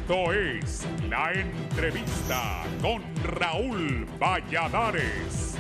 Esto es La Entrevista con Raúl Valladares.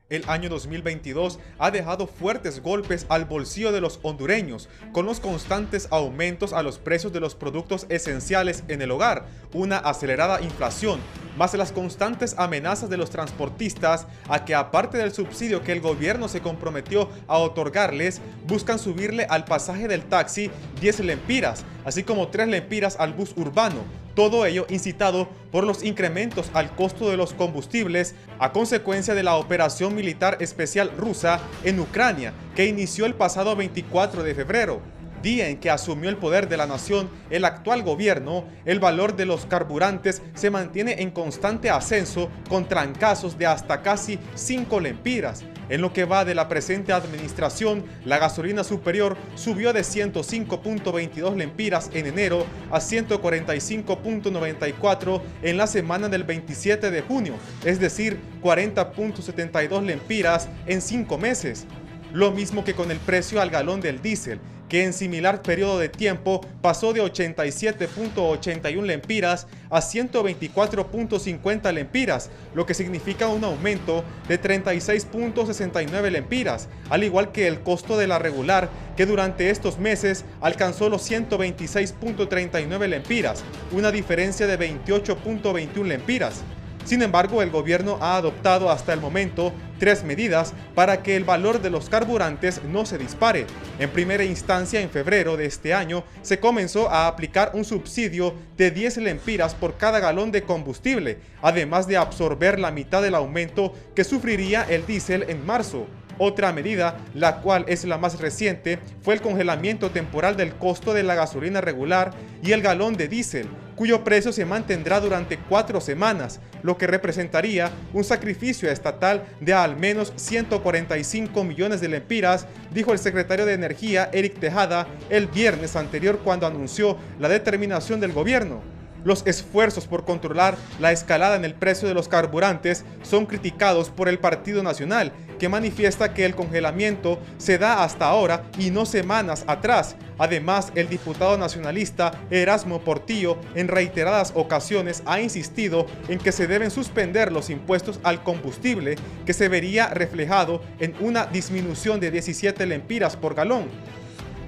El año 2022 ha dejado fuertes golpes al bolsillo de los hondureños, con los constantes aumentos a los precios de los productos esenciales en el hogar, una acelerada inflación, más las constantes amenazas de los transportistas a que, aparte del subsidio que el gobierno se comprometió a otorgarles, buscan subirle al pasaje del taxi 10 lempiras, así como 3 lempiras al bus urbano. Todo ello incitado por los incrementos al costo de los combustibles a consecuencia de la operación militar especial rusa en Ucrania, que inició el pasado 24 de febrero. Día en que asumió el poder de la nación el actual gobierno. El valor de los carburantes se mantiene en constante ascenso, con trancazos de hasta casi 5 lempiras. En lo que va de la presente administración, la gasolina superior subió de 105.22 lempiras en enero a 145.94 en la semana del 27 de junio, es decir, 40.72 lempiras en 5 meses. Lo mismo que con el precio al galón del diésel, que en similar periodo de tiempo pasó de 87.81 lempiras a 124.50 lempiras, lo que significa un aumento de 36.69 lempiras, al igual que el costo de la regular, que durante estos meses alcanzó los 126.39 lempiras, una diferencia de 28.21 lempiras. Sin embargo, el gobierno ha adoptado hasta el momento 3 medidas para que el valor de los carburantes no se dispare. En primera instancia, en febrero de este año, se comenzó a aplicar un subsidio de 10 lempiras por cada galón de combustible, además de absorber la mitad del aumento que sufriría el diésel en marzo. Otra medida, la cual es la más reciente, fue el congelamiento temporal del costo de la gasolina regular y el galón de diésel, cuyo precio se mantendrá durante 4 semanas, lo que representaría un sacrificio estatal de al menos 145 millones de lempiras, dijo el secretario de Energía, Eric Tejada, el viernes anterior cuando anunció la determinación del gobierno. Los esfuerzos por controlar la escalada en el precio de los carburantes son criticados por el Partido Nacional, que manifiesta que el congelamiento se da hasta ahora y no semanas atrás. Además, el diputado nacionalista Erasmo Portillo en reiteradas ocasiones ha insistido en que se deben suspender los impuestos al combustible, que se vería reflejado en una disminución de 17 lempiras por galón.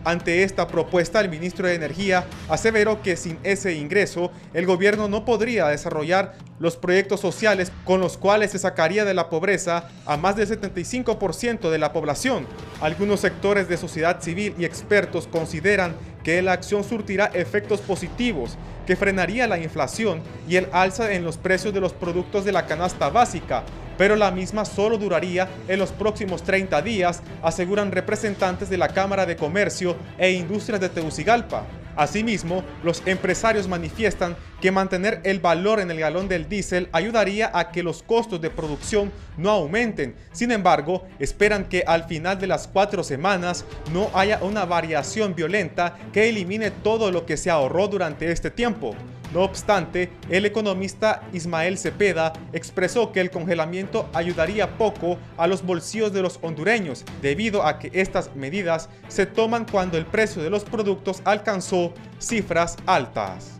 Ante esta propuesta, el ministro de Energía aseveró que sin ese ingreso, el gobierno no podría desarrollar los proyectos sociales con los cuales se sacaría de la pobreza a más del 75% de la población. Algunos sectores de sociedad civil y expertos consideran que la acción surtirá efectos positivos, que frenaría la inflación y el alza en los precios de los productos de la canasta básica, pero la misma solo duraría en los próximos 30 días, aseguran representantes de la Cámara de Comercio e Industrias de Tegucigalpa. Asimismo, los empresarios manifiestan que mantener el valor en el galón del diésel ayudaría a que los costos de producción no aumenten. Sin embargo, esperan que al final de las 4 semanas no haya una variación violenta que elimine todo lo que se ahorró durante este tiempo. No obstante, el economista Ismael Cepeda expresó que el congelamiento ayudaría poco a los bolsillos de los hondureños, debido a que estas medidas se toman cuando el precio de los productos alcanzó cifras altas.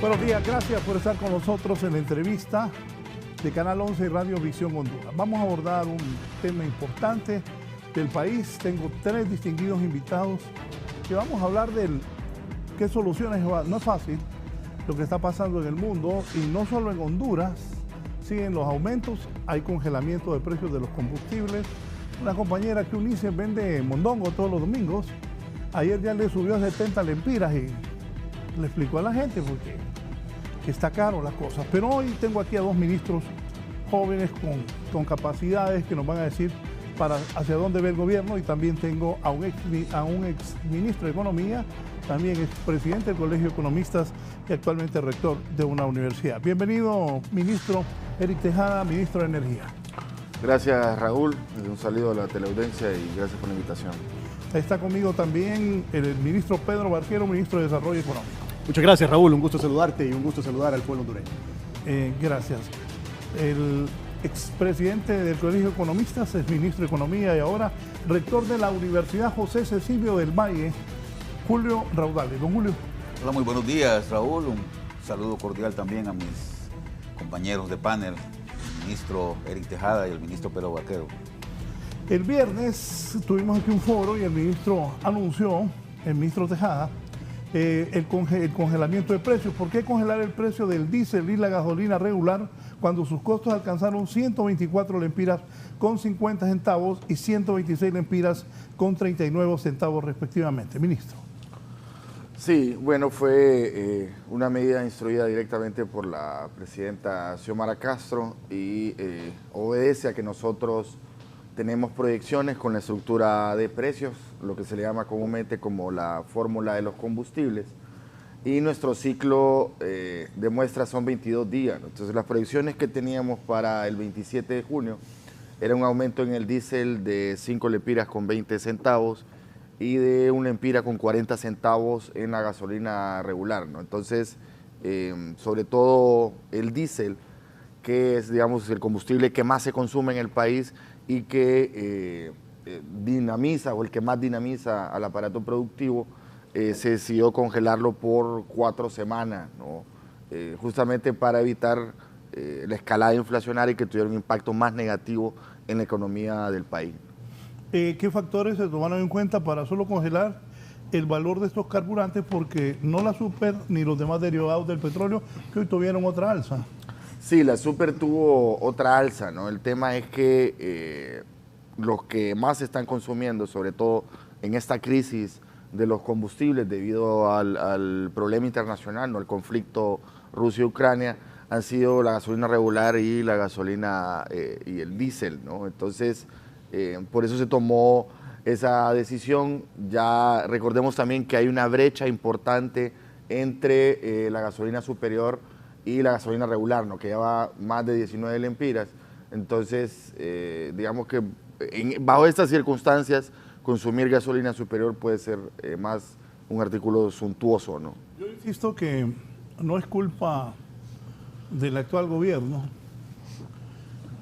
Buenos días, gracias por estar con nosotros en la entrevista de Canal 11 y Radio Visión Honduras. Vamos a abordar un tema importante del país. Tengo 3 distinguidos invitados que vamos a hablar de qué soluciones. No es fácil lo que está pasando en el mundo y no solo en Honduras. Siguen los aumentos, hay congelamiento de precios de los combustibles. Una compañera que Unice vende mondongo todos los domingos, ayer ya le subió a 70 lempiras y le explicó a la gente porque está caro las cosas. Pero hoy tengo aquí a 2 ministros jóvenes con capacidades que nos van a decir para hacia dónde ve el gobierno, y también tengo a un ex ministro de Economía, también ex presidente del Colegio de Economistas y actualmente rector de una universidad. Bienvenido, ministro Eric Tejada, ministro de Energía. Gracias, Raúl. Un saludo a la teleaudiencia y gracias por la invitación. Está conmigo también el ministro Pedro Barquero, ministro de Desarrollo Económico. Muchas gracias, Raúl. Un gusto saludarte y un gusto saludar al pueblo hondureño. Gracias. El expresidente del Colegio de Economistas, es ministro de Economía y ahora rector de la Universidad José Cecilio del Valle, Julio Raudales. Don Julio. Hola, muy buenos días, Raúl. Un saludo cordial también a mis compañeros de panel, el ministro Eric Tejada y el ministro Pedro Barquero. El viernes tuvimos aquí un foro y el ministro anunció, el ministro Tejada, el congelamiento de precios. ¿Por qué congelar el precio del diésel y la gasolina regular cuando sus costos alcanzaron 124 lempiras con 50 centavos y 126 lempiras con 39 centavos respectivamente? Ministro. Sí, bueno, fue una medida instruida directamente por la presidenta Xiomara Castro y obedece a que nosotros tenemos proyecciones con la estructura de precios, lo que se le llama comúnmente como la fórmula de los combustibles, y nuestro ciclo de muestras son 22 días. Entonces las proyecciones que teníamos para el 27 de junio era un aumento en el diésel de 5 lempiras con 20 centavos y de 1 lempira con 40 centavos en la gasolina regular, ¿no? Entonces, sobre todo el diésel, que es, digamos, el combustible que más se consume en el país y que dinamiza, o el que más dinamiza al aparato productivo, se decidió congelarlo por 4 semanas, ¿no? Justamente para evitar la escalada inflacionaria y que tuviera un impacto más negativo en la economía del país. ¿Qué factores se tomaron en cuenta para solo congelar el valor de estos carburantes? Porque no la Super ni los demás derivados del petróleo que hoy tuvieron otra alza. Sí, la Super tuvo otra alza, ¿no? El tema es que los que más se están consumiendo, sobre todo en esta crisis de los combustibles debido al problema internacional, ¿no? El conflicto Rusia-Ucrania, han sido la gasolina regular y la gasolina y el diésel, ¿no? Entonces, por eso se tomó esa decisión. Ya recordemos también que hay una brecha importante entre la gasolina superior y la gasolina regular, ¿no? Que lleva más de 19 lempiras. Entonces, digamos que bajo estas circunstancias, consumir gasolina superior puede ser más un artículo suntuoso, ¿no? Yo insisto que no es culpa del actual gobierno,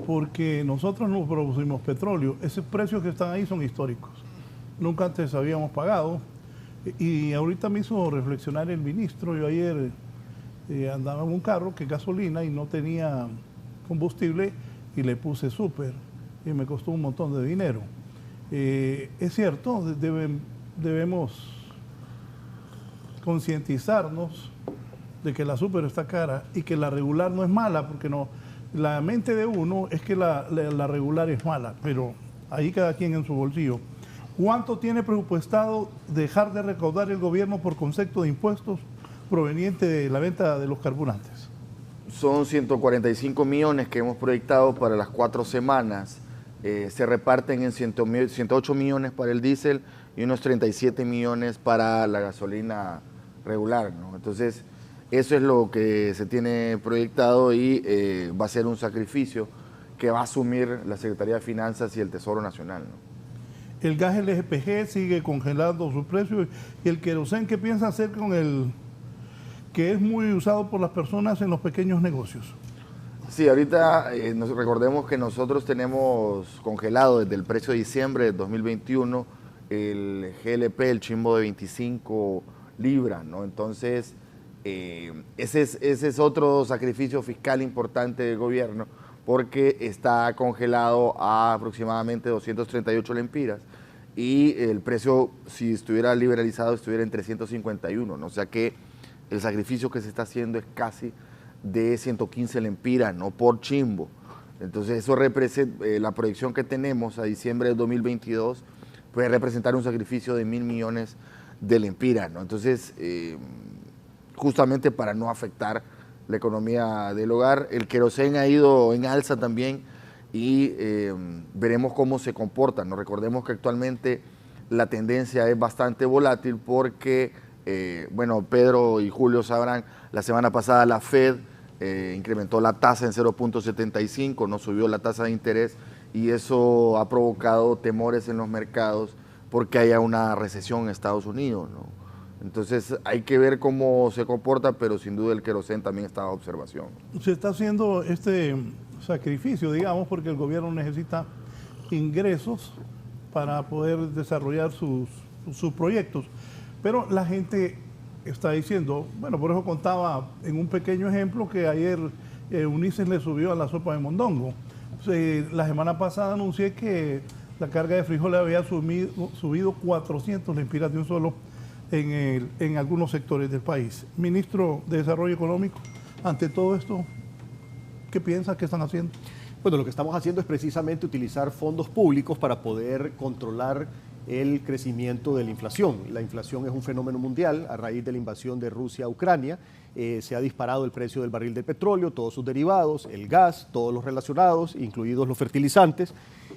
porque nosotros no producimos petróleo. Esos precios que están ahí son históricos. Nunca antes habíamos pagado. Y ahorita me hizo reflexionar el ministro. Yo ayer andaba en un carro que es gasolina y no tenía combustible y le puse Super y me costó un montón de dinero. Es cierto, debemos concientizarnos de que la Super está cara y que la regular no es mala, porque no, la mente de uno es que la regular es mala, pero ahí cada quien en su bolsillo. ¿Cuánto tiene presupuestado dejar de recaudar el gobierno por concepto de impuestos proveniente de la venta de los carburantes? Son 145 millones que hemos proyectado para las 4 semanas. Se reparten en 108 millones para el diésel y unos 37 millones para la gasolina regular, ¿no? Entonces, eso es lo que se tiene proyectado y va a ser un sacrificio que va a asumir la Secretaría de Finanzas y el Tesoro Nacional, ¿no? El gas LPG sigue congelando su precio y el querosén, ¿qué piensa hacer con el que es muy usado por las personas en los pequeños negocios? Sí, ahorita recordemos que nosotros tenemos congelado desde el precio de diciembre de 2021 el GLP, el chimbo de 25 libras, ¿no? Entonces, ese es otro sacrificio fiscal importante del gobierno, porque está congelado a aproximadamente 238 lempiras y el precio, si estuviera liberalizado, estuviera en 351, ¿no? O sea que el sacrificio que se está haciendo es casi de 115 lempiras, ¿no? Por chimbo. Entonces eso representa, la proyección que tenemos a diciembre del 2022 puede representar un sacrificio de 1.000 millones de lempiras, ¿no? Entonces, justamente para no afectar la economía del hogar. El querosén ha ido en alza también y veremos cómo se comportan. Nos recordemos que actualmente la tendencia es bastante volátil porque, bueno, Pedro y Julio sabrán, la semana pasada la Fed incrementó la tasa en 0.75, no subió la tasa de interés y eso ha provocado temores en los mercados porque haya una recesión en Estados Unidos, ¿no? Entonces hay que ver cómo se comporta, pero sin duda el querosén también está a observación. Se está haciendo este sacrificio, digamos, porque el gobierno necesita ingresos para poder desarrollar sus proyectos. Pero la gente está diciendo, bueno, por eso contaba en un pequeño ejemplo que ayer Ulises le subió a la sopa de mondongo. La semana pasada anuncié que la carga de frijoles había subido 400 lempiras de un solo en algunos sectores del país. Ministro de Desarrollo Económico, ante todo esto, ¿qué piensa que están haciendo? Bueno, lo que estamos haciendo es precisamente utilizar fondos públicos para poder controlar el crecimiento de la inflación. La inflación es un fenómeno mundial a raíz de la invasión de Rusia a Ucrania. Se ha disparado el precio del barril de petróleo, todos sus derivados, el gas, todos los relacionados, incluidos los fertilizantes.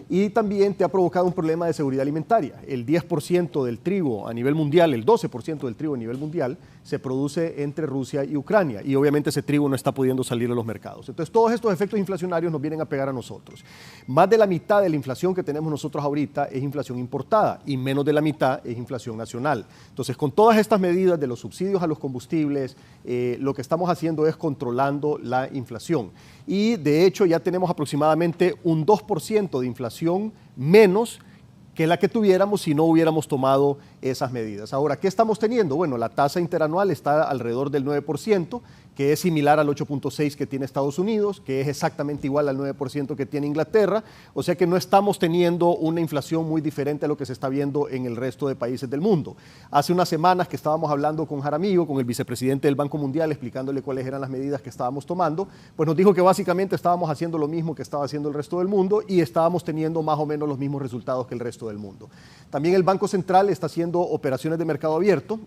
Y también te ha provocado un problema de seguridad alimentaria. El 10% del trigo a nivel mundial, el 12% del trigo a nivel mundial se produce entre Rusia y Ucrania y obviamente ese trigo no está pudiendo salir a los mercados. Entonces todos estos efectos inflacionarios nos vienen a pegar a nosotros. Más de la mitad de la inflación que tenemos nosotros ahorita es inflación importada y menos de la mitad es inflación nacional. Entonces con todas estas medidas de los subsidios a los combustibles, lo que estamos haciendo es controlando la inflación. Y de hecho ya tenemos aproximadamente un 2% de inflación menos que la que tuviéramos si no hubiéramos tomado esas medidas. Ahora, ¿qué estamos teniendo? Bueno, la tasa interanual está alrededor del 9%, que es similar al 8.6% que tiene Estados Unidos, que es exactamente igual al 9% que tiene Inglaterra, o sea que no estamos teniendo una inflación muy diferente a lo que se está viendo en el resto de países del mundo. Hace unas semanas que estábamos hablando con Jaramillo, con el vicepresidente del Banco Mundial, explicándole cuáles eran las medidas que estábamos tomando, pues nos dijo que básicamente estábamos haciendo lo mismo que estaba haciendo el resto del mundo y estábamos teniendo más o menos los mismos resultados que el resto del mundo. También el Banco Central está haciendo operaciones de mercado abierto,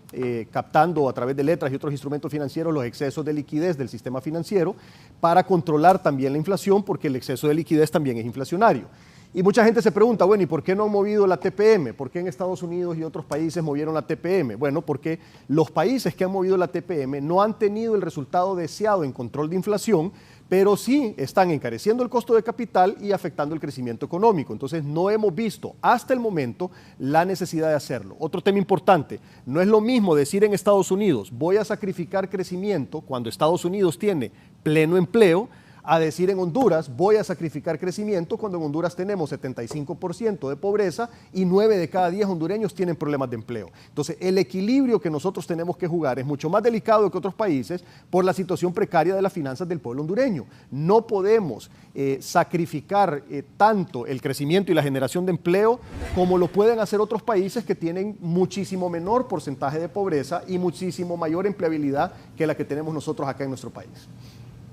captando a través de letras y otros instrumentos financieros los excesos de liquidez del sistema financiero para controlar también la inflación, porque el exceso de liquidez también es inflacionario. Y mucha gente se pregunta, bueno, ¿y por qué no han movido la TPM? ¿Por qué en Estados Unidos y otros países movieron la TPM? Bueno, porque los países que han movido la TPM no han tenido el resultado deseado en control de inflación, pero sí están encareciendo el costo de capital y afectando el crecimiento económico. Entonces no hemos visto hasta el momento la necesidad de hacerlo. Otro tema importante, no es lo mismo decir en Estados Unidos voy a sacrificar crecimiento cuando Estados Unidos tiene pleno empleo, a decir en Honduras voy a sacrificar crecimiento cuando en Honduras tenemos 75% de pobreza y 9 de cada 10 hondureños tienen problemas de empleo. Entonces el equilibrio que nosotros tenemos que jugar es mucho más delicado que otros países por la situación precaria de las finanzas del pueblo hondureño. No podemos sacrificar tanto el crecimiento y la generación de empleo como lo pueden hacer otros países que tienen muchísimo menor porcentaje de pobreza y muchísimo mayor empleabilidad que la que tenemos nosotros acá en nuestro país.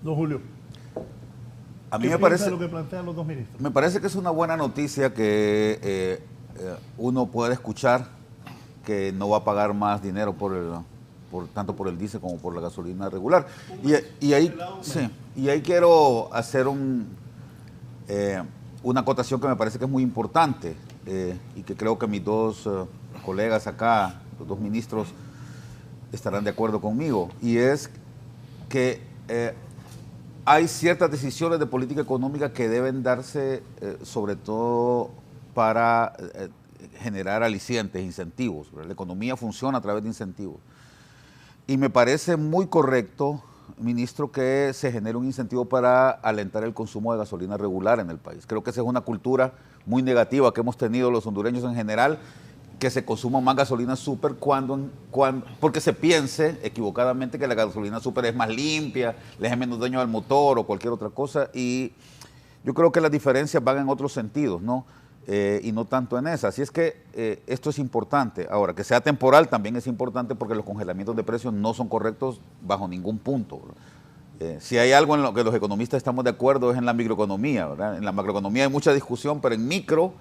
Don Julio. A mí me parece, lo que plantean los dos ministros? Me parece que es una buena noticia que uno pueda escuchar que no va a pagar más dinero tanto por el diésel como por la gasolina regular. Y ahí quiero hacer una acotación que me parece que es muy importante y que creo que mis dos colegas acá, los dos ministros, estarán de acuerdo conmigo. Y es que hay ciertas decisiones de política económica que deben darse sobre todo para generar alicientes, incentivos. La economía funciona a través de incentivos. Y me parece muy correcto, ministro, que se genere un incentivo para alentar el consumo de gasolina regular en el país. Creo que esa es una cultura muy negativa que hemos tenido los hondureños en general, que se consuma más gasolina súper porque se piense equivocadamente que la gasolina súper es más limpia, le hace menos daño al motor o cualquier otra cosa, y yo creo que las diferencias van en otros sentidos, ¿no? Y no tanto en esa. Así es que esto es importante. Ahora, que sea temporal también es importante porque los congelamientos de precios no son correctos bajo ningún punto. Si hay algo en lo que los economistas estamos de acuerdo es en la microeconomía, ¿verdad? En la macroeconomía hay mucha discusión, pero en micro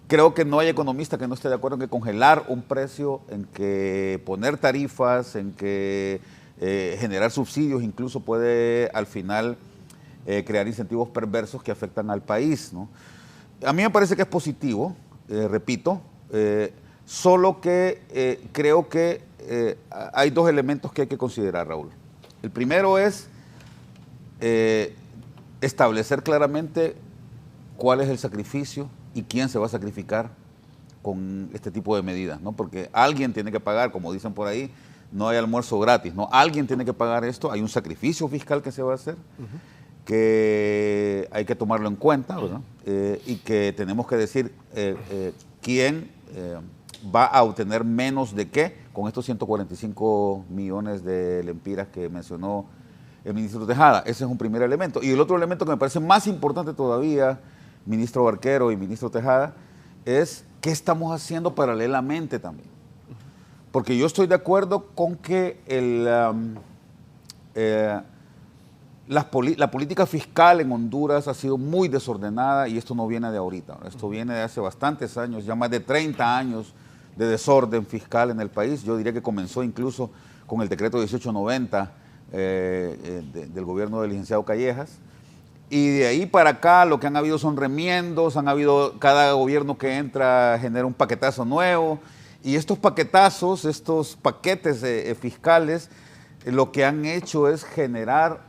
creo que no hay economista que no esté de acuerdo en que congelar un precio, en que poner tarifas, en que generar subsidios incluso puede al final crear incentivos perversos que afectan al país, ¿no? A mí me parece que es positivo, repito, solo que creo que hay dos elementos que hay que considerar, Raúl. El primero es establecer claramente cuál es el sacrificio y quién se va a sacrificar con este tipo de medidas, ¿no? Porque alguien tiene que pagar, como dicen por ahí, no hay almuerzo gratis, ¿no? Alguien tiene que pagar esto, hay un sacrificio fiscal que se va a hacer, que hay que tomarlo en cuenta, ¿verdad? Y que tenemos que decir quién va a obtener menos de qué con estos 145 millones de lempiras que mencionó el ministro Tejada. Ese es un primer elemento. Y el otro elemento que me parece más importante todavía, ministro Barquero y ministro Tejada, es qué estamos haciendo paralelamente también. Porque yo estoy de acuerdo con que la política fiscal en Honduras ha sido muy desordenada y esto no viene de ahorita. Esto viene de hace bastantes años, ya más de 30 años de desorden fiscal en el país. Yo diría que comenzó incluso con el decreto 1890 del gobierno del licenciado Callejas. Y de ahí para acá lo que han habido son remiendos, cada gobierno que entra genera un paquetazo nuevo. Y estos paquetazos, estos paquetes fiscales, lo que han hecho es generar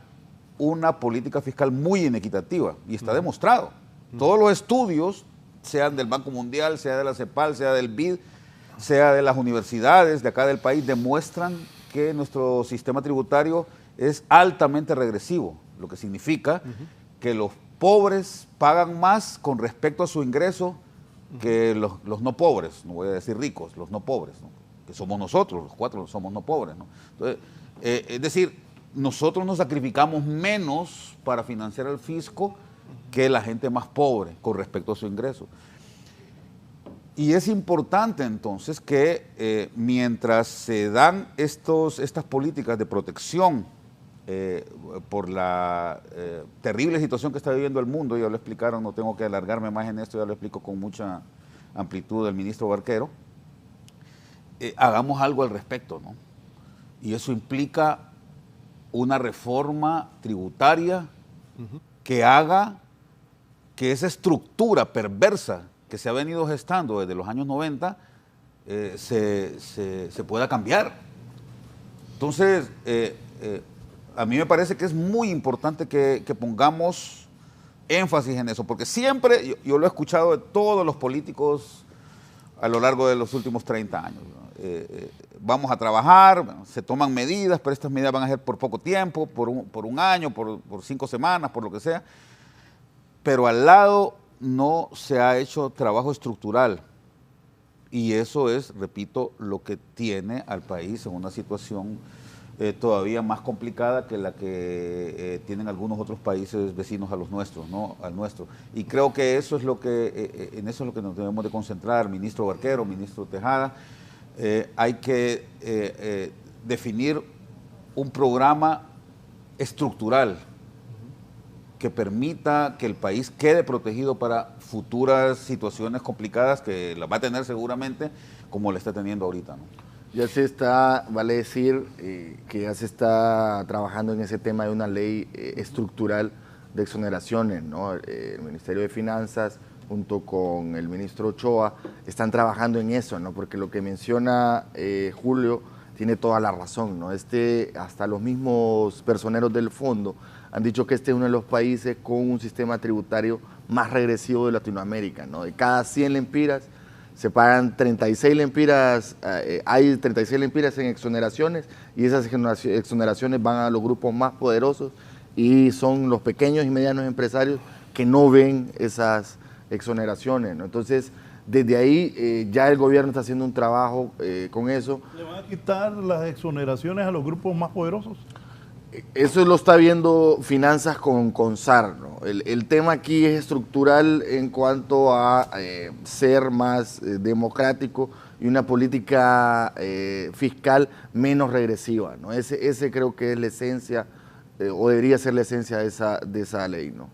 una política fiscal muy inequitativa y está demostrado. Todos los estudios, sean del Banco Mundial, sea de la CEPAL, sea del BID, sea de las universidades de acá del país, demuestran que nuestro sistema tributario es altamente regresivo, lo que significa que los pobres pagan más con respecto a su ingreso que los no pobres, no voy a decir ricos, los no pobres, ¿no? Que somos nosotros, los cuatro somos no pobres, ¿no? Entonces, es decir, nosotros nos sacrificamos menos para financiar el fisco que la gente más pobre con respecto a su ingreso. Y es importante entonces que mientras se dan estas políticas de protección por la terrible situación que está viviendo el mundo, ya lo explicaron, no tengo que alargarme más en esto, ya lo explico con mucha amplitud el ministro Barquero, hagamos algo al respecto, ¿no? Y eso implica una reforma tributaria que haga que esa estructura perversa que se ha venido gestando desde los años 90 se pueda cambiar. Entonces, a mí me parece que es muy importante que pongamos énfasis en eso, porque siempre, yo lo he escuchado de todos los políticos a lo largo de los últimos 30 años. Vamos a trabajar, se toman medidas, pero estas medidas van a ser por poco tiempo, por un año, por 5 semanas, por lo que sea. Pero al lado no se ha hecho trabajo estructural. Y eso es, repito, lo que tiene al país en una situación todavía más complicada que la que tienen algunos otros países vecinos a los nuestros, ¿no? Al nuestro. Y creo que eso es en eso es lo que nos debemos de concentrar, ministro Barquero, ministro Tejada. Hay que definir un programa estructural que permita que el país quede protegido para futuras situaciones complicadas que las va a tener seguramente como la está teniendo ahorita, ¿no? Ya se está, vale decir, que ya se está trabajando en ese tema de una ley estructural de exoneraciones, ¿no? El Ministerio de Finanzas junto con el ministro Ochoa están trabajando en eso, ¿no? Porque lo que menciona Julio tiene toda la razón, ¿no? Hasta los mismos personeros del fondo han dicho que este es uno de los países con un sistema tributario más regresivo de Latinoamérica, ¿no? De cada 100 lempiras se pagan 36 lempiras, hay 36 lempiras en exoneraciones y esas exoneraciones van a los grupos más poderosos y son los pequeños y medianos empresarios que no ven esas exoneraciones, ¿no? Entonces, desde ahí ya el gobierno está haciendo un trabajo con eso. ¿Le van a quitar las exoneraciones a los grupos más poderosos? Eso lo está viendo Finanzas con SAR, ¿no? El tema aquí es estructural en cuanto a ser más democrático y una política fiscal menos regresiva, ¿no? Ese creo que es la esencia, o debería ser la esencia de esa ley, ¿no?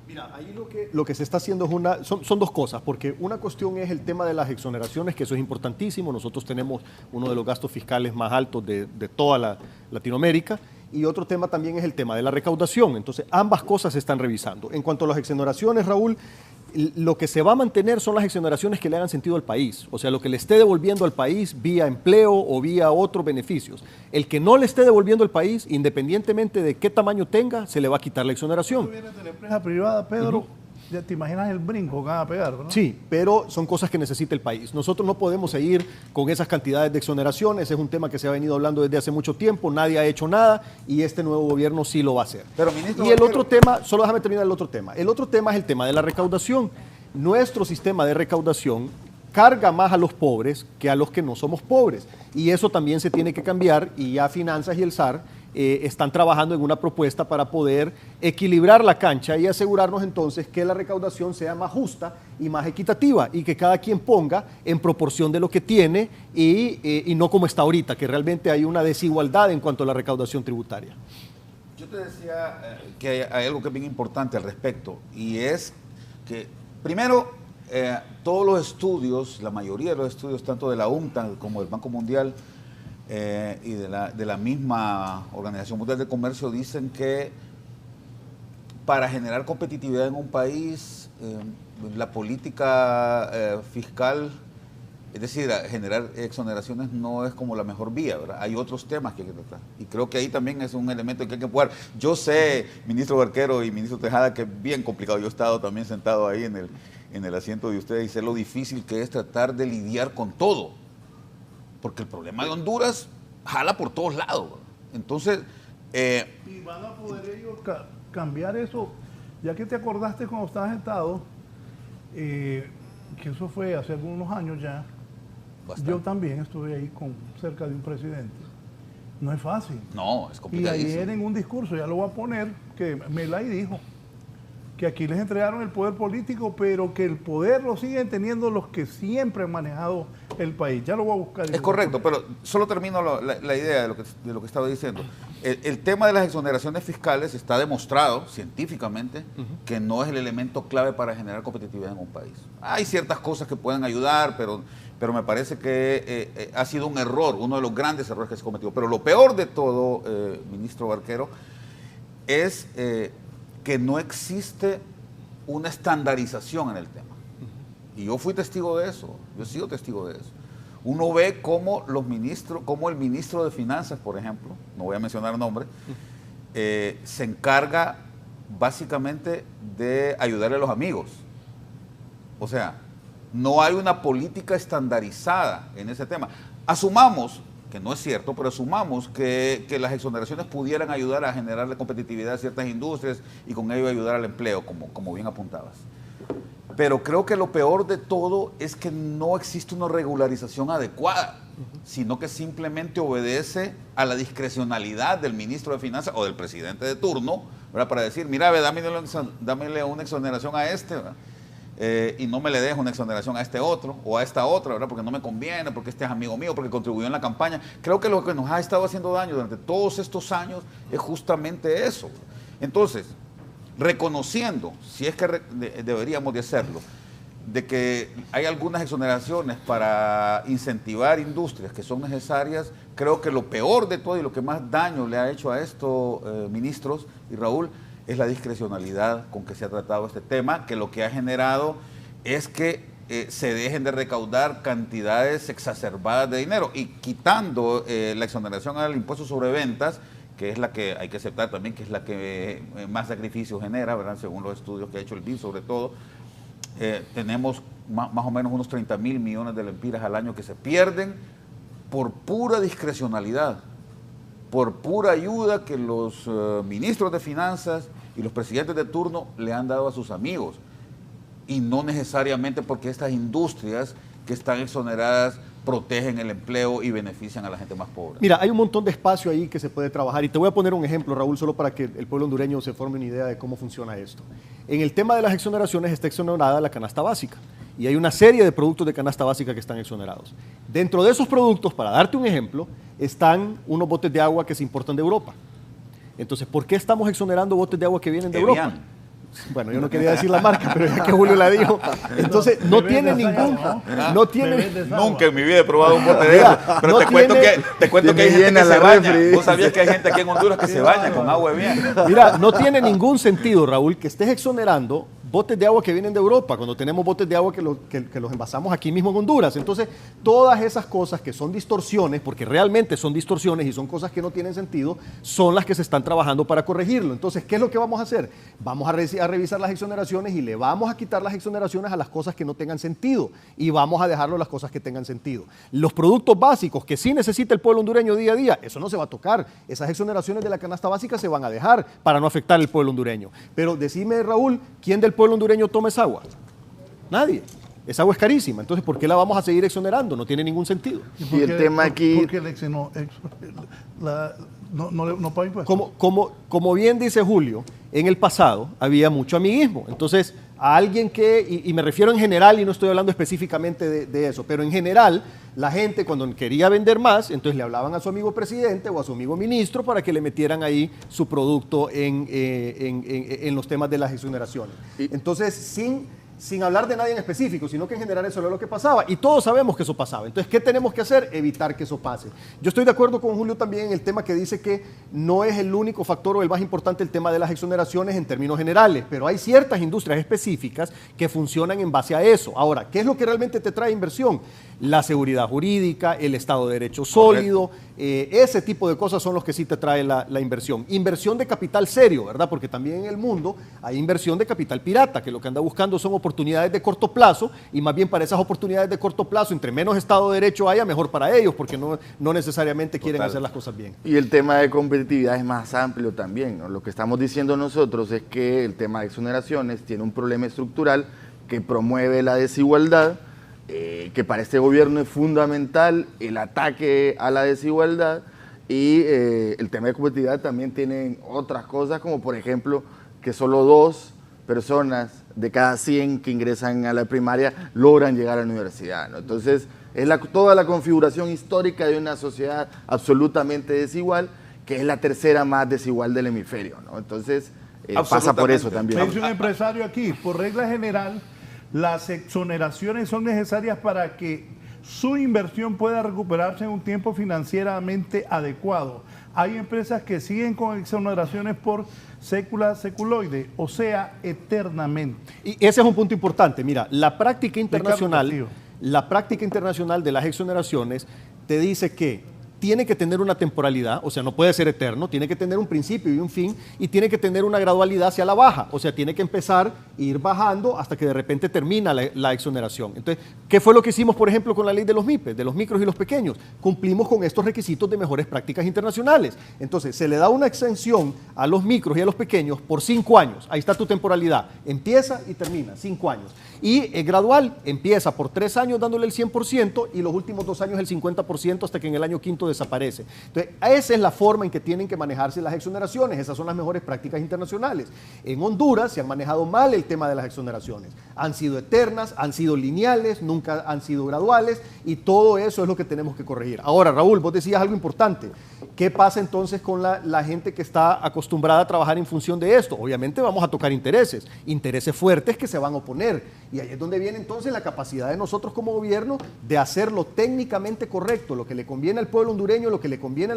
Mira, ahí lo que se está haciendo es son dos cosas, porque una cuestión es el tema de las exoneraciones, que eso es importantísimo. Nosotros tenemos uno de los gastos fiscales más altos de toda Latinoamérica, y otro tema también es el tema de la recaudación. Entonces, ambas cosas se están revisando. En cuanto a las exoneraciones, Raúl, lo que se va a mantener son las exoneraciones que le hagan sentido al país, o sea, lo que le esté devolviendo al país vía empleo o vía otros beneficios. El que no le esté devolviendo al país, independientemente de qué tamaño tenga, se le va a quitar la exoneración. Tú vienes de la empresa privada, Pedro, ya te imaginas el brinco que van a pegar, ¿no? Sí, pero son cosas que necesita el país. Nosotros no podemos seguir con esas cantidades de exoneraciones, es un tema que se ha venido hablando desde hace mucho tiempo, nadie ha hecho nada y este nuevo gobierno sí lo va a hacer. Pero, ministro, y el otro tema, solo déjame terminar el otro tema. El otro tema es el tema de la recaudación. Nuestro sistema de recaudación carga más a los pobres que a los que no somos pobres. Y eso también se tiene que cambiar y ya Finanzas y el SAR están trabajando en una propuesta para poder equilibrar la cancha y asegurarnos entonces que la recaudación sea más justa y más equitativa y que cada quien ponga en proporción de lo que tiene y no como está ahorita, que realmente hay una desigualdad en cuanto a la recaudación tributaria. Yo te decía que hay algo que es bien importante al respecto y es que primero todos los estudios, la mayoría de los estudios tanto de la UNCTAD como del Banco Mundial y de la misma Organización Mundial de Comercio dicen que para generar competitividad en un país, la política fiscal, es decir, generar exoneraciones no es como la mejor vía, ¿verdad? Hay otros temas que hay que tratar. Y creo que ahí también es un elemento que hay que jugar. Yo sé, ministro Barquero y ministro Tejada, que es bien complicado. Yo he estado también sentado ahí en el asiento de ustedes y sé lo difícil que es tratar de lidiar con todo. Porque el problema de Honduras jala por todos lados. Entonces... y van a poder ellos cambiar eso, ya que te acordaste cuando estabas sentado, que eso fue hace algunos años ya. Bastante. Yo también estuve ahí cerca de un presidente. No es fácil. No, es complicadísimo. Y ayer en un discurso, ya lo voy a poner, que Melay dijo que aquí les entregaron el poder político, pero que el poder lo siguen teniendo los que siempre han manejado el país. Ya lo voy a buscar. Es correcto, pero solo termino la idea de lo que estaba diciendo. El tema de las exoneraciones fiscales está demostrado científicamente que no es el elemento clave para generar competitividad en un país. Hay ciertas cosas que pueden ayudar, pero me parece que ha sido un error, uno de los grandes errores que se cometió. Pero lo peor de todo, ministro Barquero, es que no existe una estandarización en el tema. Y yo fui testigo de eso, yo he sido testigo de eso. Uno ve cómo el ministro de Finanzas, por ejemplo, no voy a mencionar nombres, se encarga básicamente de ayudarle a los amigos. O sea, no hay una política estandarizada en ese tema. Asumamos, que no es cierto, pero asumamos que las exoneraciones pudieran ayudar a generarle competitividad a ciertas industrias y con ello ayudar al empleo, como bien apuntabas. Pero creo que lo peor de todo es que no existe una regularización adecuada, sino que simplemente obedece a la discrecionalidad del ministro de Finanzas o del presidente de turno, ¿verdad? Para decir, mira, dámele una exoneración a este, ¿verdad? Y no me le dejo una exoneración a este otro o a esta otra, ¿verdad? Porque no me conviene, porque este es amigo mío, porque contribuyó en la campaña. Creo que lo que nos ha estado haciendo daño durante todos estos años es justamente eso. Entonces, reconociendo, si es que deberíamos de hacerlo, de que hay algunas exoneraciones para incentivar industrias que son necesarias, creo que lo peor de todo y lo que más daño le ha hecho a estos ministros y Raúl, es la discrecionalidad con que se ha tratado este tema, que lo que ha generado es que se dejen de recaudar cantidades exacerbadas de dinero y quitando la exoneración al impuesto sobre ventas, que es la que hay que aceptar también, que es la que más sacrificio genera, ¿verdad? Según los estudios que ha hecho el BID sobre todo, tenemos más o menos unos 30.000 millones de lempiras al año que se pierden por pura discrecionalidad, por pura ayuda que los ministros de Finanzas y los presidentes de turno le han dado a sus amigos, y no necesariamente porque estas industrias que están exoneradas protegen el empleo y benefician a la gente más pobre. Mira, hay un montón de espacio ahí que se puede trabajar y te voy a poner un ejemplo, Raúl, solo para que el pueblo hondureño se forme una idea de cómo funciona esto. En el tema de las exoneraciones está exonerada la canasta básica y hay una serie de productos de canasta básica que están exonerados. Dentro de esos productos, para darte un ejemplo, están unos botes de agua que se importan de Europa. Entonces, ¿por qué estamos exonerando botes de agua que vienen de Europa? bueno, yo no quería decir la marca, pero ya que Julio la dijo, entonces no tiene ningún, no tiene, nunca en mi vida he probado un bote de agua, pero te cuento que hay gente que se baña. Vos sabías que hay gente aquí en Honduras que se baña con agua bien. Mira, no tiene ningún sentido, Raúl, que estés exonerando botes de agua que vienen de Europa, cuando tenemos botes de agua que los envasamos aquí mismo en Honduras. Entonces, todas esas cosas que son distorsiones, porque realmente son distorsiones y son cosas que no tienen sentido, son las que se están trabajando para corregirlo. Entonces, ¿qué es lo que vamos a hacer? Vamos a revisar las exoneraciones y le vamos a quitar las exoneraciones a las cosas que no tengan sentido y vamos a dejarlo a las cosas que tengan sentido. Los productos básicos que sí necesita el pueblo hondureño día a día, eso no se va a tocar. Esas exoneraciones de la canasta básica se van a dejar para no afectar al pueblo hondureño. Pero decime, Raúl, ¿quién del pueblo hondureño toma esa agua? Nadie. Esa agua es carísima. Entonces, ¿por qué la vamos a seguir exonerando? No tiene ningún sentido. Y el tema aquí... ¿Por qué no paga impuestos? Como bien dice Julio, en el pasado había mucho amiguismo. Entonces, a alguien que, y me refiero en general y no estoy hablando específicamente de eso, pero en general, la gente cuando quería vender más, entonces le hablaban a su amigo presidente o a su amigo ministro para que le metieran ahí su producto en los temas de las exoneraciones. Entonces, sin hablar de nadie en específico, sino que en general eso era lo que pasaba. Y todos sabemos que eso pasaba. Entonces, ¿qué tenemos que hacer? Evitar que eso pase. Yo estoy de acuerdo con Julio también en el tema que dice que no es el único factor o el más importante el tema de las exoneraciones en términos generales, pero hay ciertas industrias específicas que funcionan en base a eso. Ahora, ¿qué es lo que realmente te trae inversión? La seguridad jurídica, el Estado de Derecho sólido, ese tipo de cosas son los que sí te trae la inversión. Inversión de capital serio, ¿verdad? Porque también en el mundo hay inversión de capital pirata, que lo que anda buscando son oportunidades de corto plazo y más bien para esas oportunidades de corto plazo, entre menos Estado de Derecho haya, mejor para ellos, porque no necesariamente quieren hacer las cosas bien. Y el tema de competitividad es más amplio también, ¿no? Lo que estamos diciendo nosotros es que el tema de exoneraciones tiene un problema estructural que promueve la desigualdad, que para este gobierno es fundamental el ataque a la desigualdad y el tema de competitividad también tiene otras cosas como por ejemplo que solo 2 personas de cada 100 que ingresan a la primaria logran llegar a la universidad, ¿no? Entonces es toda la configuración histórica de una sociedad absolutamente desigual que es la tercera más desigual del hemisferio, ¿no? Entonces pasa por eso también. Me dice un empresario aquí, por regla general, las exoneraciones son necesarias para que su inversión pueda recuperarse en un tiempo financieramente adecuado. Hay empresas que siguen con exoneraciones por sécula seculoide, o sea, eternamente. Y ese es un punto importante. Mira, la práctica internacional de las exoneraciones te dice que tiene que tener una temporalidad, o sea, no puede ser eterno, tiene que tener un principio y un fin, y tiene que tener una gradualidad hacia la baja, o sea, tiene que empezar e ir bajando hasta que de repente termina la exoneración. Entonces, ¿qué fue lo que hicimos, por ejemplo, con la ley de los MIPES, de los micros y los pequeños? Cumplimos con estos requisitos de mejores prácticas internacionales. Entonces, se le da una exención a los micros y a los pequeños por 5 años. Ahí está tu temporalidad. Empieza y termina, 5 años. Y gradual, empieza por 3 años dándole el 100% y los últimos 2 años el 50% hasta que en el año quinto desaparece. Entonces, esa es la forma en que tienen que manejarse las exoneraciones. Esas son las mejores prácticas internacionales. En Honduras se han manejado mal el tema de las exoneraciones. Han sido eternas, han sido lineales, nunca han sido graduales y todo eso es lo que tenemos que corregir. Ahora, Raúl, vos decías algo importante. ¿Qué pasa entonces con la gente que está acostumbrada a trabajar en función de esto? Obviamente vamos a tocar intereses fuertes que se van a oponer. Y ahí es donde viene entonces la capacidad de nosotros como gobierno de hacerlo técnicamente correcto, lo que le conviene al pueblo hondureño, lo que le conviene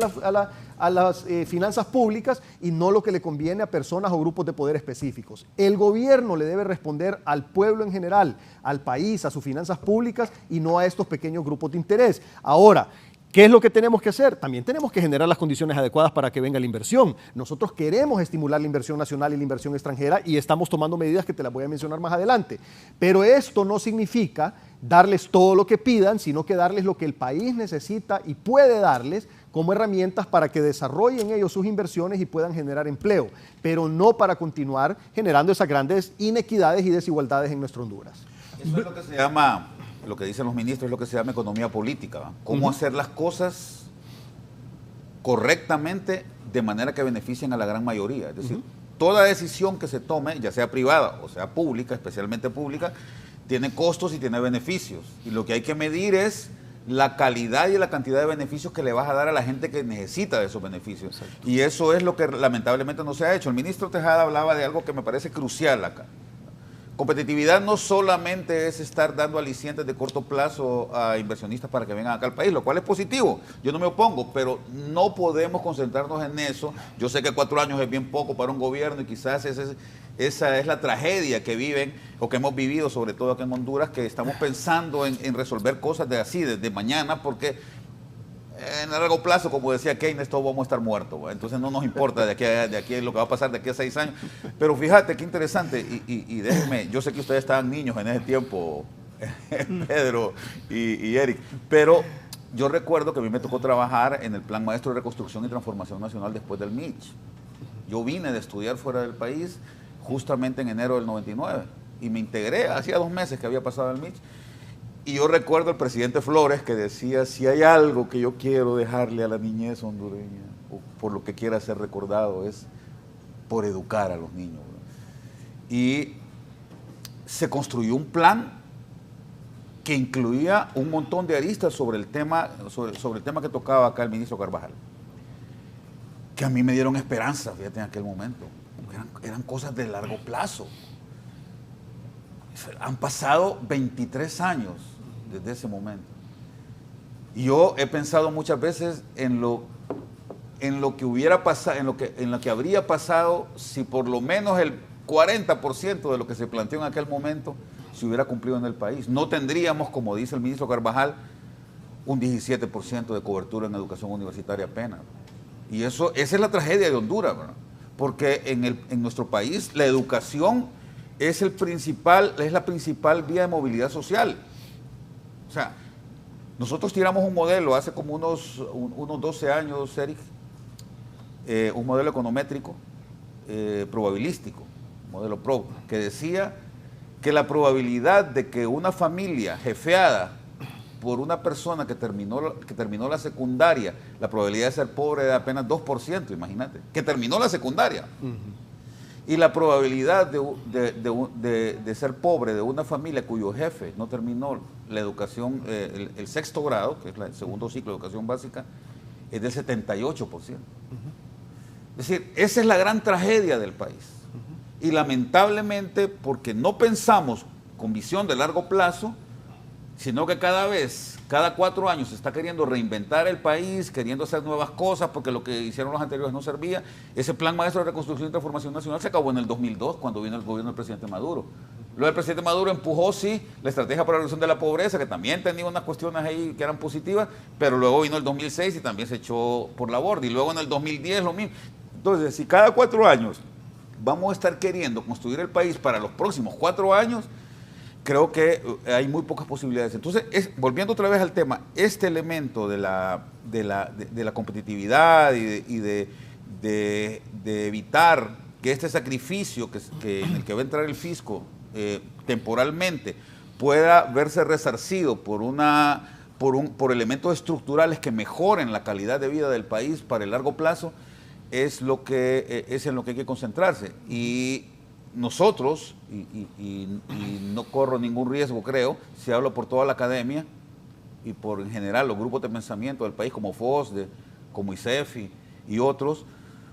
a las finanzas públicas y no lo que le conviene a personas o grupos de poder específicos. El gobierno le debe responder al pueblo en general, al país, a sus finanzas públicas y no a estos pequeños grupos de interés. Ahora, ¿qué es lo que tenemos que hacer? También tenemos que generar las condiciones adecuadas para que venga la inversión. Nosotros queremos estimular la inversión nacional y la inversión extranjera y estamos tomando medidas que te las voy a mencionar más adelante. Pero esto no significa darles todo lo que pidan, sino que darles lo que el país necesita y puede darles como herramientas para que desarrollen ellos sus inversiones y puedan generar empleo, pero no para continuar generando esas grandes inequidades y desigualdades en nuestro Honduras. Eso es lo que se llama... Lo que dicen los ministros es lo que se llama economía política, ¿va? Cómo hacer las cosas correctamente de manera que beneficien a la gran mayoría. Es decir, toda decisión que se tome, ya sea privada o sea pública, especialmente pública, tiene costos y tiene beneficios. Y lo que hay que medir es la calidad y la cantidad de beneficios que le vas a dar a la gente que necesita de esos beneficios. Exacto. Y eso es lo que lamentablemente no se ha hecho. El ministro Tejada hablaba de algo que me parece crucial acá. Competitividad no solamente es estar dando alicientes de corto plazo a inversionistas para que vengan acá al país, lo cual es positivo, yo no me opongo, pero no podemos concentrarnos en eso. Yo sé que 4 años es bien poco para un gobierno y quizás esa es la tragedia que viven o que hemos vivido, sobre todo aquí en Honduras, que estamos pensando en resolver cosas de mañana, porque en largo plazo, como decía Keynes, todos vamos a estar muertos. Entonces no nos importa de aquí lo que va a pasar de aquí a 6 años. Pero fíjate qué interesante, y déjenme, yo sé que ustedes estaban niños en ese tiempo, Pedro y Eric, pero yo recuerdo que a mí me tocó trabajar en el Plan Maestro de Reconstrucción y Transformación Nacional después del Mitch. Yo vine de estudiar fuera del país justamente en enero del 99 y me integré, hacía 2 meses que había pasado el Mitch. Y yo recuerdo al presidente Flores que decía, si hay algo que yo quiero dejarle a la niñez hondureña, o por lo que quiera ser recordado, es por educar a los niños. Y se construyó un plan que incluía un montón de aristas sobre el tema que tocaba acá el ministro Carvajal, que a mí me dieron esperanza, fíjate, en aquel momento. Eran cosas de largo plazo. Han pasado 23 años desde ese momento. Y yo he pensado muchas veces en lo que hubiera pasado, en lo que habría pasado si por lo menos el 40% de lo que se planteó en aquel momento se hubiera cumplido en el país. No tendríamos, como dice el ministro Carvajal, un 17% de cobertura en educación universitaria apenas. Y esa es la tragedia de Honduras, ¿verdad? Porque en nuestro país la educación es la principal vía de movilidad social. O sea, nosotros tiramos un modelo hace como unos 12 años, Eric, un modelo econométrico probabilístico, modelo PRO, que decía que la probabilidad de que una familia jefeada por una persona que terminó la secundaria, la probabilidad de ser pobre era apenas 2%, imagínate, que terminó la secundaria. Y la probabilidad de ser pobre de una familia cuyo jefe no terminó la educación, el 6º grado, que es el 2º ciclo de educación básica, es del 78%. Es decir, esa es la gran tragedia del país. Y lamentablemente, porque no pensamos con visión de largo plazo, sino que cada 4 años se está queriendo reinventar el país, queriendo hacer nuevas cosas, porque lo que hicieron los anteriores no servía. Ese Plan Maestro de Reconstrucción y Transformación Nacional se acabó en el 2002, cuando vino el gobierno del presidente Maduro. Luego el presidente Maduro empujó, sí, la estrategia para la reducción de la pobreza, que también tenía unas cuestiones ahí que eran positivas, pero luego vino el 2006 y también se echó por la borda, y luego en el 2010 lo mismo. Entonces, si cada 4 años vamos a estar queriendo construir el país para los próximos 4 años, creo que hay muy pocas posibilidades. Entonces, volviendo otra vez al tema, este elemento de la competitividad y de evitar que este sacrificio en el que va a entrar el fisco temporalmente pueda verse resarcido por elementos estructurales que mejoren la calidad de vida del país para el largo plazo, es en lo que hay que concentrarse. Y nosotros, y no corro ningún riesgo, creo, si hablo por toda la academia y por en general los grupos de pensamiento del país como FOSDE, como ICEFI y otros,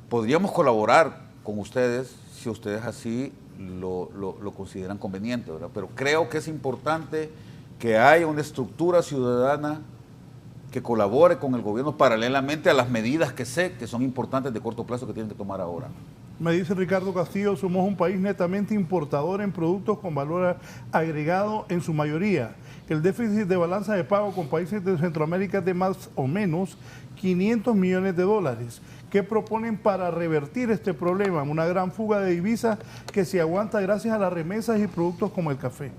podríamos colaborar con ustedes si ustedes así lo consideran conveniente, ¿verdad? Pero creo que es importante que haya una estructura ciudadana que colabore con el gobierno paralelamente a las medidas que sé que son importantes de corto plazo que tienen que tomar ahora. Me dice Ricardo Castillo, somos un país netamente importador en productos con valor agregado en su mayoría. El déficit de balanza de pago con países de Centroamérica es de más o menos 500 millones de dólares. ¿Qué proponen para revertir este problema? Una gran fuga de divisas que se aguanta gracias a las remesas y productos como el café.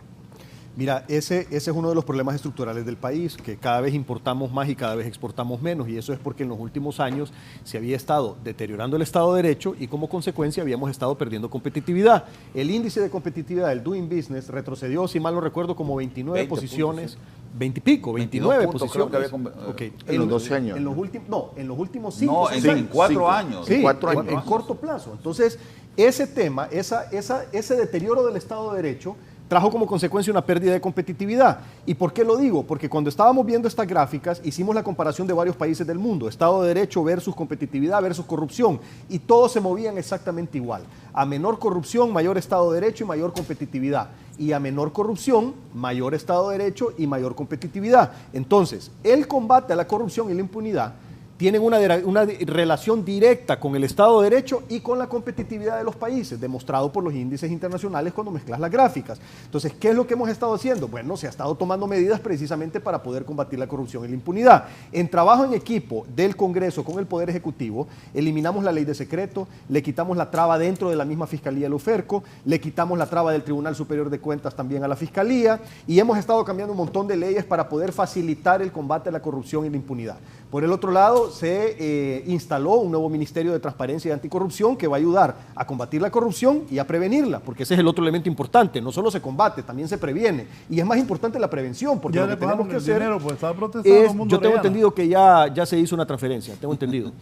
Mira, ese es uno de los problemas estructurales del país, que cada vez importamos más y cada vez exportamos menos, y eso es porque en los últimos años se había estado deteriorando el Estado de Derecho y como consecuencia habíamos estado perdiendo competitividad. El índice de competitividad del Doing Business retrocedió, si mal no recuerdo, como 29 posiciones, 20 y pico, 29 posiciones. Okay. En los 12 años. En los últimos 5 no, en 4 años. Sí, en corto plazo. Entonces, ese tema, ese deterioro del Estado de Derecho trajo como consecuencia una pérdida de competitividad. ¿Y por qué lo digo? Porque cuando estábamos viendo estas gráficas, hicimos la comparación de varios países del mundo, Estado de Derecho versus competitividad versus corrupción, y todos se movían exactamente igual. A menor corrupción, mayor Estado de Derecho y mayor competitividad. Y a menor corrupción, mayor Estado de Derecho y mayor competitividad. Entonces, el combate a la corrupción y la impunidad tienen una relación directa con el Estado de Derecho y con la competitividad de los países, demostrado por los índices internacionales cuando mezclas las gráficas. Entonces, ¿qué es lo que hemos estado haciendo? Bueno, se ha estado tomando medidas precisamente para poder combatir la corrupción y la impunidad. En trabajo en equipo del Congreso con el Poder Ejecutivo, eliminamos la ley de secreto, le quitamos la traba dentro de la misma Fiscalía de la UFERCO, le quitamos la traba del Tribunal Superior de Cuentas también a la Fiscalía, y hemos estado cambiando un montón de leyes para poder facilitar el combate a la corrupción y la impunidad. Por el otro lado, se instaló un nuevo Ministerio de Transparencia y Anticorrupción que va a ayudar a combatir la corrupción y a prevenirla, porque ese es el otro elemento importante. No solo se combate, también se previene. Y es más importante la prevención, porque ya lo que tenemos que hacer dinero, pues, está protestando el mundo yo tengo real. entendido que ya se hizo una transferencia, tengo entendido.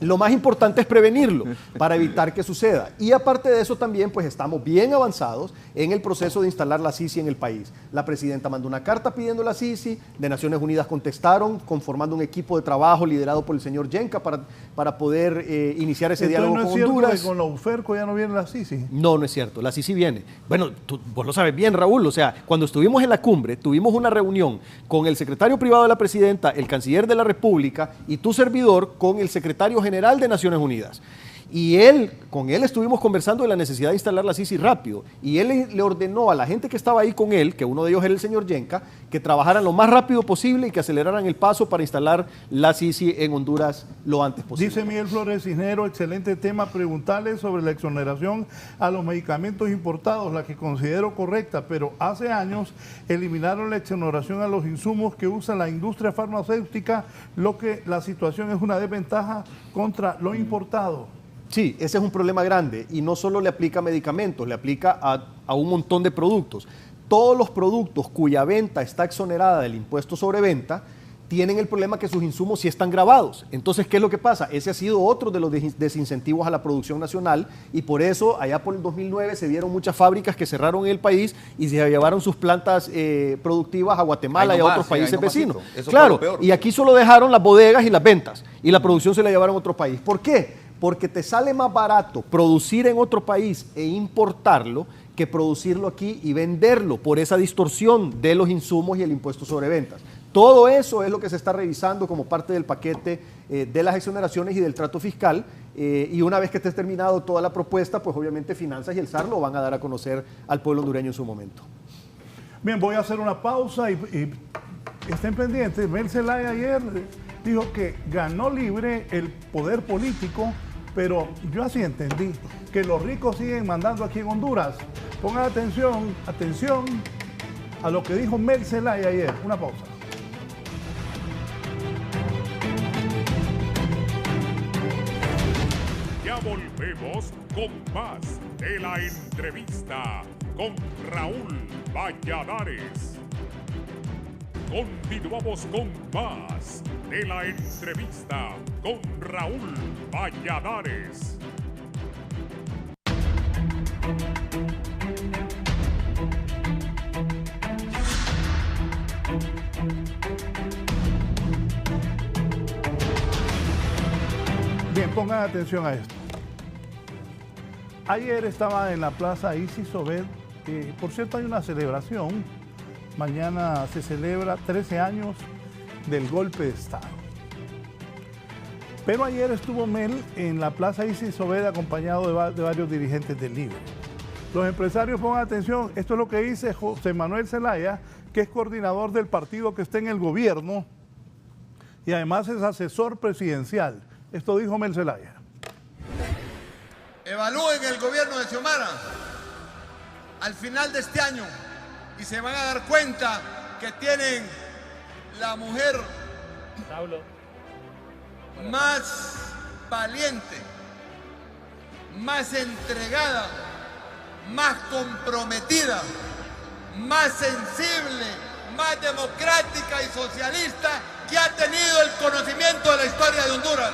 Lo más importante es prevenirlo para evitar que suceda. Y aparte de eso también, pues estamos bien avanzados en el proceso de instalar la CICI en el país. La presidenta mandó una carta pidiendo la CICI, de Naciones Unidas contestaron, conformando un equipo de trabajo liderado por el señor Yenka para poder iniciar ese diálogo con Honduras. ¿No es cierto que con la UFERCO ya no viene la CICI? No, no es cierto, la CICI viene. Bueno, vos lo sabes bien, Raúl, o sea, cuando estuvimos en la cumbre, tuvimos una reunión con el secretario privado de la presidenta, el canciller de la República y tu servidor con el secretario general de Naciones Unidas. Y con él estuvimos conversando de la necesidad de instalar la CICI rápido. Y él le ordenó a la gente que estaba ahí con él, que uno de ellos era el señor Yenka, que trabajaran lo más rápido posible y que aceleraran el paso para instalar la CICI en Honduras lo antes posible. Dice Miguel Flores Cisnero, excelente tema, preguntarle sobre la exoneración a los medicamentos importados, la que considero correcta, pero hace años eliminaron la exoneración a los insumos que usa la industria farmacéutica, lo que la situación es una desventaja contra lo importado. Sí, ese es un problema grande y no solo le aplica a medicamentos, le aplica a un montón de productos. Todos los productos cuya venta está exonerada del impuesto sobre venta tienen el problema que sus insumos sí están gravados. Entonces, ¿qué es lo que pasa? Ese ha sido otro de los desincentivos a la producción nacional y por eso allá por el 2009 se vieron muchas fábricas que cerraron en el país y se llevaron sus plantas productivas a Guatemala y a otros países vecinos. Claro, y aquí solo dejaron las bodegas y las ventas y la producción se la llevaron a otro país. ¿Por qué? Porque te sale más barato producir en otro país e importarlo que producirlo aquí y venderlo por esa distorsión de los insumos y el impuesto sobre ventas. Todo eso es lo que se está revisando como parte del paquete de las exoneraciones y del trato fiscal y una vez que esté terminado toda la propuesta, pues obviamente Finanzas y el SAR lo van a dar a conocer al pueblo hondureño en su momento. Bien, voy a hacer una pausa y estén pendientes. Mel Zelaya ayer dijo que ganó libre el poder político, pero yo así entendí que los ricos siguen mandando aquí en Honduras. Pongan atención a lo que dijo Mel Zelaya ayer. Una pausa. Ya volvemos con más de la entrevista con Raúl Valladares. Continuamos con más de la entrevista con Raúl Valladares. Bien, pongan atención a esto. Ayer estaba en la plaza Isis Obed. Por cierto, hay una celebración. Mañana se celebra 13 años del golpe de Estado. Pero ayer estuvo Mel en la plaza Isis Obed acompañado de varios dirigentes del LIBRE. Los empresarios, pongan atención, esto es lo que dice José Manuel Zelaya, que es coordinador del partido que está en el gobierno y además es asesor presidencial. Esto dijo Mel Zelaya. Evalúen el gobierno de Xiomara al final de este año y se van a dar cuenta que tienen la mujer más valiente, más entregada, más comprometida, más sensible, más democrática y socialista que ha tenido el conocimiento de la historia de Honduras.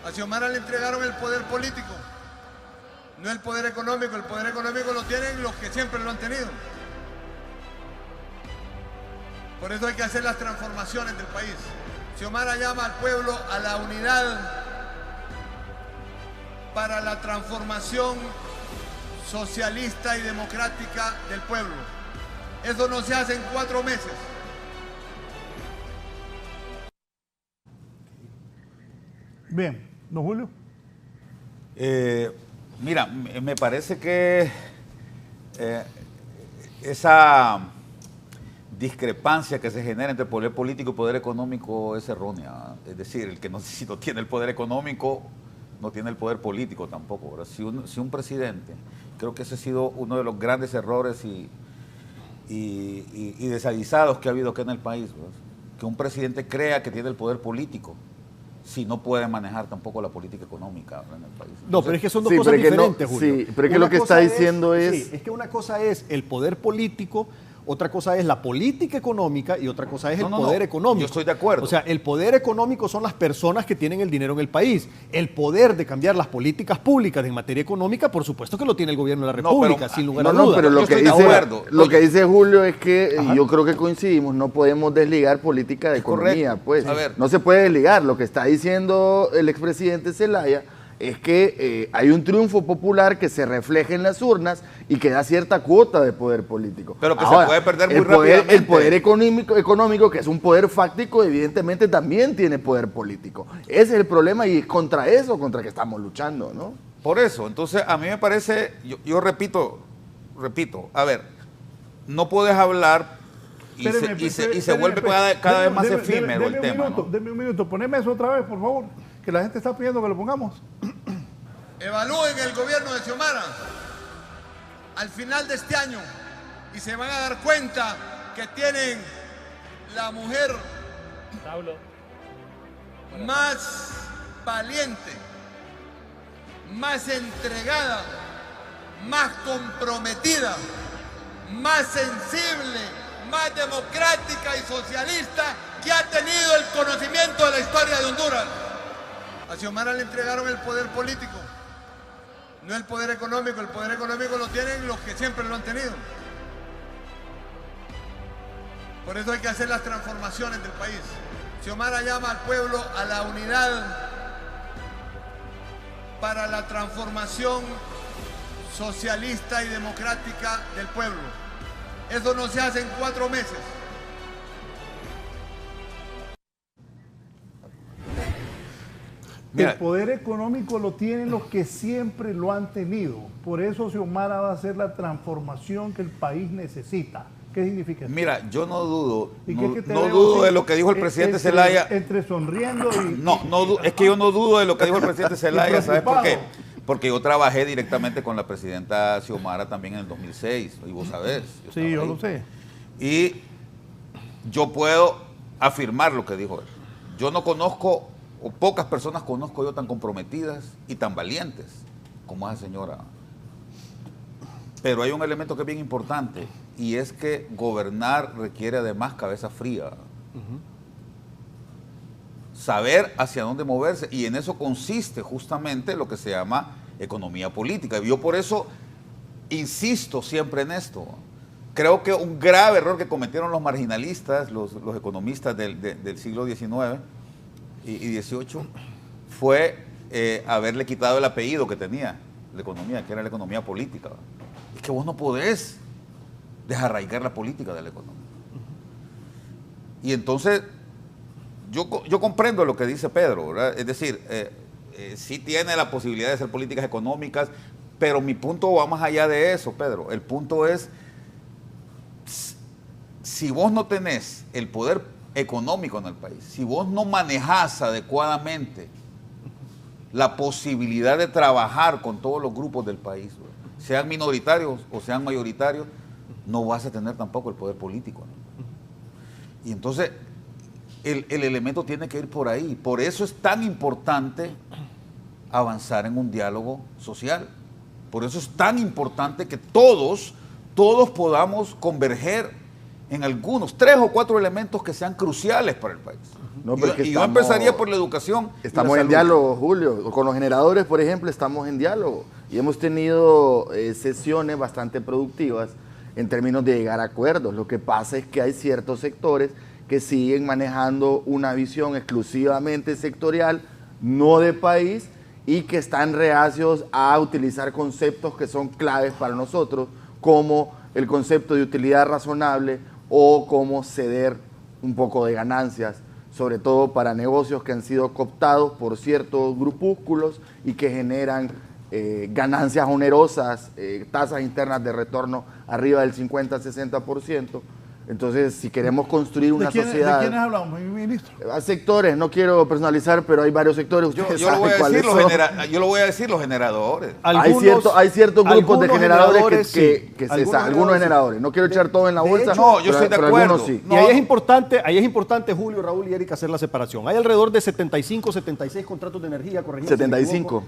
A Xiomara le entregaron el poder político no el poder económico lo tienen los que siempre lo han tenido. Por eso hay que hacer las transformaciones del país. Xiomara llama al pueblo a la unidad para la transformación socialista y democrática del pueblo. Eso no se hace en 4 meses. Bien, don Julio. Mira, me parece que esa discrepancia que se genera entre poder político y poder económico es errónea. Es decir, el que no tiene el poder económico no tiene el poder político tampoco, ¿verdad? Si un presidente, creo que ese ha sido uno de los grandes errores y desaguisados que ha habido aquí en el país, ¿verdad? Que un presidente crea que tiene el poder político si no puede manejar tampoco la política económica, ¿verdad?, en el país. Entonces, no, pero es que son dos cosas diferentes, Julio. Sí, pero es que lo que está diciendo es... Sí, es que una cosa es el poder político, otra cosa es la política económica y otra cosa es el poder económico. Yo estoy de acuerdo. O sea, el poder económico son las personas que tienen el dinero en el país. El poder de cambiar las políticas públicas en materia económica, por supuesto que lo tiene el gobierno de la República, sin lugar a dudas. No, pero lo que dice Julio es que, Ajá, yo creo que coincidimos, no podemos desligar política de economía. Correcto. Pues A ver. no se puede desligar. Lo que está diciendo el expresidente Zelaya es que hay un triunfo popular que se refleja en las urnas y que da cierta cuota de poder político. Pero que se puede perder muy rápidamente. El poder económico, que es un poder fáctico, evidentemente también tiene poder político. Ese es el problema y es contra que estamos luchando, ¿no? Por eso, entonces a mí me parece, yo repito, a ver, no puedes hablar y se vuelve cada vez más efímero el tema, ¿no? Deme un minuto, poneme eso otra vez, por favor, que la gente está pidiendo que lo pongamos. Evalúen el gobierno de Xiomara al final de este año y se van a dar cuenta que tienen la mujer más valiente, más entregada, más comprometida, más sensible, más democrática y socialista que ha tenido el conocimiento de la historia de Honduras. A Xiomara le entregaron el poder político, no el poder económico lo tienen los que siempre lo han tenido. Por eso hay que hacer las transformaciones del país. Xiomara llama al pueblo a la unidad para la transformación socialista y democrática del pueblo. Eso no se hace en 4 meses. Mira, el poder económico lo tienen los que siempre lo han tenido. Por eso Xiomara va a hacer la transformación que el país necesita. ¿Qué significa eso? mira, yo no dudo, ¿Y no, qué te no veo dudo así, de lo que dijo el presidente Zelaya. Entre sonriendo y... Es que yo no dudo de lo que dijo el presidente Zelaya, ¿sabes por qué? preocupado. Porque yo trabajé directamente con la presidenta Xiomara también en el 2006, y vos sabés. Sí, yo ahí. lo sé. Y yo puedo afirmar lo que dijo él. Yo no conozco, o pocas personas conozco yo tan comprometidas y tan valientes como esa señora. Pero hay un elemento que es bien importante, y es que gobernar requiere además cabeza fría. Saber hacia dónde moverse, y en eso consiste justamente lo que se llama economía política. Yo por eso insisto siempre en esto. Creo que un grave error que cometieron los marginalistas, los economistas del siglo XIX y XVIII, fue haberle quitado el apellido que tenía la economía, que era la economía política. Es que vos no podés desarraigar la política de la economía. Y entonces, yo comprendo lo que dice Pedro, ¿verdad? Es decir, sí tiene la posibilidad de hacer políticas económicas, pero mi punto va más allá de eso, Pedro. El punto es, si vos no tenés el poder económico en el país, si vos no manejás adecuadamente la posibilidad de trabajar con todos los grupos del país, ¿verdad?, sean minoritarios o sean mayoritarios, no vas a tener tampoco el poder político, ¿no? Y entonces el elemento tiene que ir por ahí. Por eso es tan importante avanzar en un diálogo social. Por eso es tan importante que todos podamos converger en algunos, 3 o 4 elementos que sean cruciales para el país. No, porque y yo empezaría por la educación. Estamos en diálogo, Julio. Con los generadores, por ejemplo, estamos en diálogo. Y hemos tenido sesiones bastante productivas en términos de llegar a acuerdos. Lo que pasa es que hay ciertos sectores que siguen manejando una visión exclusivamente sectorial, no de país, y que están reacios a utilizar conceptos que son claves para nosotros, como el concepto de utilidad razonable o como ceder un poco de ganancias, sobre todo para negocios que han sido cooptados por ciertos grupúsculos y que generan ganancias onerosas, tasas internas de retorno arriba del 50-60%. Entonces, si queremos construir una sociedad... ¿De quiénes hablamos, ministro? Hay sectores, no quiero personalizar, pero hay varios sectores. Yo lo voy a decir los generadores. Hay ciertos grupos de generadores algunos generadores. No quiero echar todo en la bolsa. No, yo estoy de acuerdo. Sí. Y ahí es importante, Julio, Raúl y Erika, hacer la separación. Hay alrededor de 75, 76 contratos de energía, corregimos.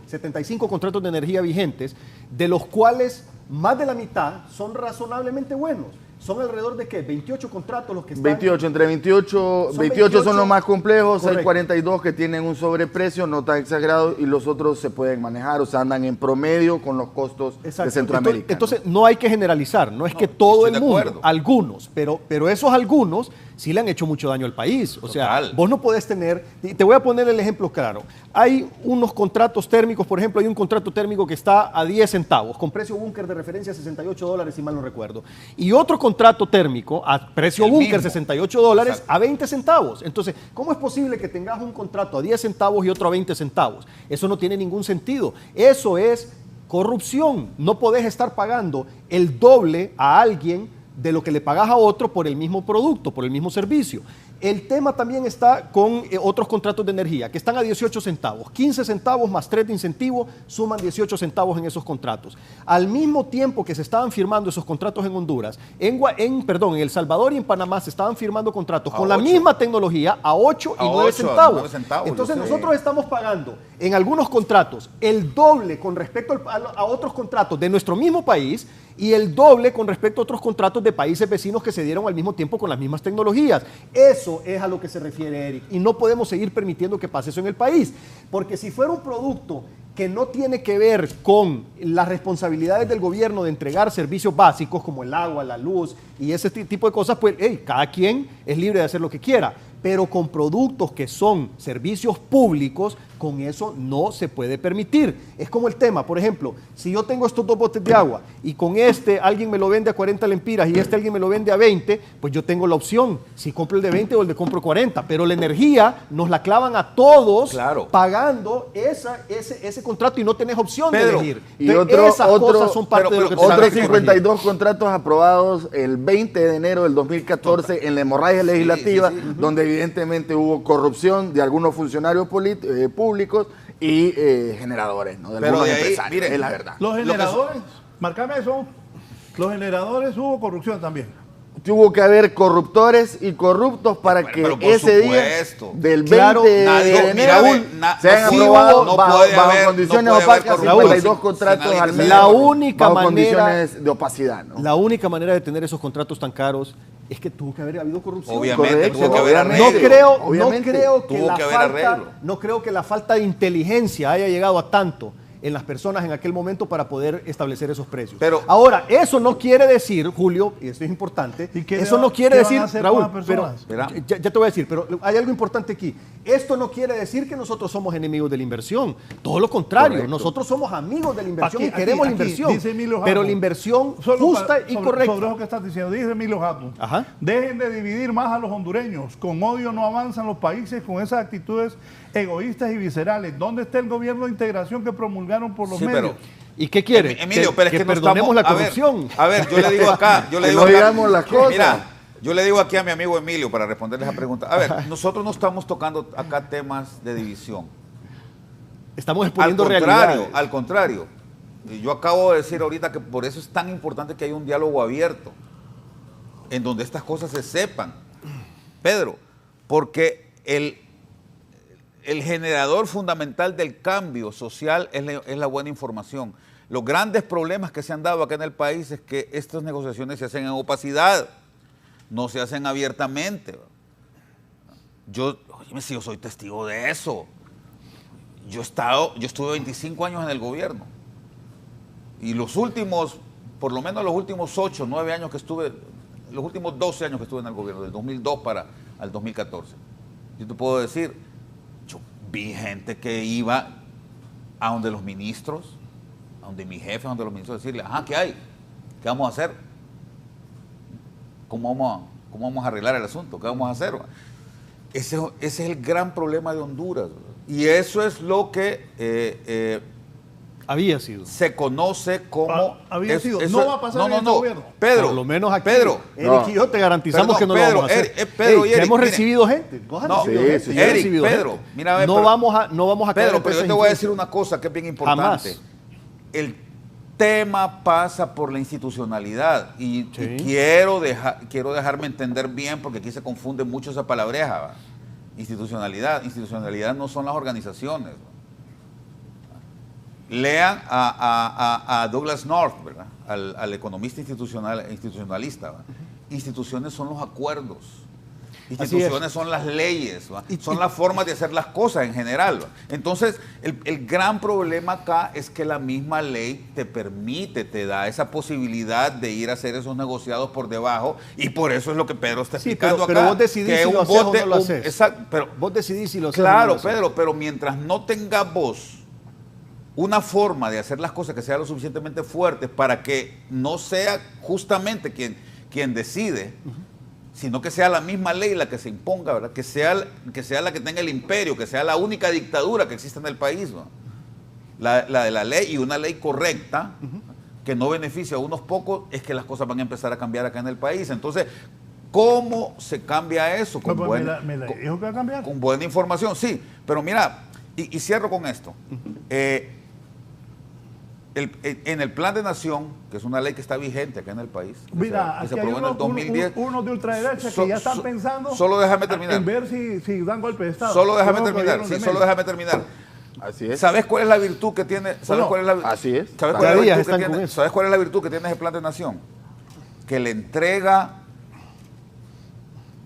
75 contratos de energía vigentes, de los cuales más de la mitad son razonablemente buenos. Son alrededor de ¿qué? 28 contratos los que están. 28 son los más complejos, correcto. Hay 42 que tienen un sobreprecio no tan exagerado y los otros se pueden manejar, o sea, andan en promedio con los costos de Centroamérica. Entonces, no hay que generalizar, no es que todo el mundo, algunos, pero esos algunos sí le han hecho mucho daño al país. O sea, vos no podés tener, y te voy a poner el ejemplo claro, hay unos contratos térmicos, por ejemplo, hay un contrato térmico que está a 10 centavos, con precio búnker de referencia $68, si mal no recuerdo, y otro contrato térmico a precio búnker $68 a 20 centavos. Entonces, ¿cómo es posible que tengas un contrato a 10 centavos y otro a 20 centavos? Eso no tiene ningún sentido. Eso es corrupción. No podés estar pagando el doble a alguien de lo que le pagas a otro por el mismo producto, por el mismo servicio. El tema también está con otros contratos de energía que están a 18 centavos. 15 centavos más 3 de incentivo suman 18 centavos en esos contratos. Al mismo tiempo que se estaban firmando esos contratos en Honduras, en El Salvador y en Panamá se estaban firmando contratos con la misma tecnología a 8 y 9 centavos. Entonces nosotros estamos pagando en algunos contratos el doble con respecto a otros contratos de nuestro mismo país y el doble con respecto a otros contratos de países vecinos que se dieron al mismo tiempo con las mismas tecnologías. Eso es a lo que se refiere Eric, y no podemos seguir permitiendo que pase eso en el país, porque si fuera un producto que no tiene que ver con las responsabilidades del gobierno de entregar servicios básicos como el agua, la luz y ese tipo de cosas, pues cada quien es libre de hacer lo que quiera, pero con productos que son servicios públicos, con eso no se puede permitir. Es como el tema, por ejemplo, si yo tengo estos 2 botes de agua y con alguien me lo vende a 40 lempiras y alguien me lo vende a 20, pues yo tengo la opción, si compro el de 20 o el de compro 40, pero la energía nos la clavan a todos pagando ese contrato y no tenés opción de elegir. Y esas cosas son parte de lo que otros 52 contratos aprobados el 20 de enero del 2014 en la hemorragia legislativa, donde evidentemente hubo corrupción de algunos funcionarios públicos y generadores, ¿no? De algunos empresarios, mire, es la verdad. Los generadores, marcame eso, los generadores hubo corrupción también. Tuvo que haber corruptores y corruptos para que ese día del 20 de enero se hayan aprobado bajo condiciones opacas 52 contratos al mes. La única manera, condiciones de opacidad, ¿no? La única manera de tener esos contratos tan caros es que tuvo que haber habido corrupción. Obviamente, tuvo que haber arreglo. No creo que la falta de inteligencia haya llegado a tanto en las personas en aquel momento para poder establecer esos precios. Pero ahora, eso no quiere decir, Julio, y esto es importante, eso no quiere decir, Raúl, pero ya te voy a decir, pero hay algo importante aquí. Esto no quiere decir que nosotros somos enemigos de la inversión. Todo lo contrario, nosotros somos amigos de la inversión y queremos la inversión. Pero la inversión justa y correcta. Sobre lo que estás diciendo, dice Emilio Hatton, dejen de dividir más a los hondureños. Con odio no avanzan los países con esas actitudes egoístas y viscerales. ¿Dónde está el gobierno de integración que promulgaron por los medios? ¿Y qué quiere? Emilio, pero es que perdonemos la corrupción. A ver, yo le digo acá, digamos las cosas. Mira, yo le digo aquí a mi amigo Emilio para responderle esa pregunta. A ver, nosotros no estamos tocando acá temas de división. Estamos exponiendo realidades. Al contrario. Yo acabo de decir ahorita que por eso es tan importante que haya un diálogo abierto, en donde estas cosas se sepan. Pedro, porque el generador fundamental del cambio social es la buena información. Los grandes problemas que se han dado acá en el país es que estas negociaciones se hacen en opacidad. no se hacen abiertamente. Oye, si yo soy testigo de eso. Yo estuve 25 años en el gobierno. Y por lo menos los últimos 8, 9 años que estuve, los últimos 12 años que estuve en el gobierno, del 2002 al 2014. Yo te puedo decir, yo vi gente que iba a donde los ministros, a donde mi jefe, a donde los ministros, decirle, ajá, ¿qué hay? ¿Qué vamos a hacer? ¿Cómo vamos a arreglar el asunto? ¿Qué vamos a hacer? Ese es el gran problema de Honduras. Y eso es lo que había sido. Se conoce como... había sido. No va a pasar en este gobierno. Pedro, por lo menos aquí, Pedro, Eric y yo te garantizamos que no lo vamos a hacer. Pedro y Eric, hemos mire, recibido gente. Eric, Pedro, mira, no vamos a caer Pedro, pero yo te voy a decir una cosa que es bien importante. Jamás. El tema pasa por la institucionalidad y quiero dejarme entender bien, porque aquí se confunde mucho esa palabreja, ¿va? Institucionalidad no son las organizaciones. Lean a Douglas North, ¿verdad? Al economista institucionalista. ¿Va? Instituciones son los acuerdos. Instituciones son las leyes, ¿va? Son las formas de hacer las cosas en general. ¿Va? Entonces, el gran problema acá es que la misma ley te permite, te da esa posibilidad de ir a hacer esos negociados por debajo, y por eso es lo que Pedro está explicando acá. Pero vos decidís si lo haces o no lo haces. Exacto, pero vos decidís si lo haces claro, o no lo haces. Pedro, pero mientras no tengas vos una forma de hacer las cosas que sea lo suficientemente fuerte para que no sea justamente quien decide, sino que sea la misma ley la que se imponga, ¿verdad? Que sea la que tenga el imperio, que sea la única dictadura que existe en el país, ¿no? La de la ley, y una ley correcta, que no beneficia a unos pocos, es que las cosas van a empezar a cambiar acá en el país. Entonces, ¿cómo se cambia eso? Con buena información, sí, pero mira, y cierro con esto. En el Plan de Nación, que es una ley que está vigente acá en el país, mira, que se aprobó en el 2010. Unos de ultraderecha que ya están pensando solo déjame terminar. En ver si dan golpe de Estado. Solo déjame terminar. Así es. ¿Sabes cuál es la virtud que tiene? Así es. ¿Sabes cuál es la virtud que tiene ese Plan de Nación? Que le entrega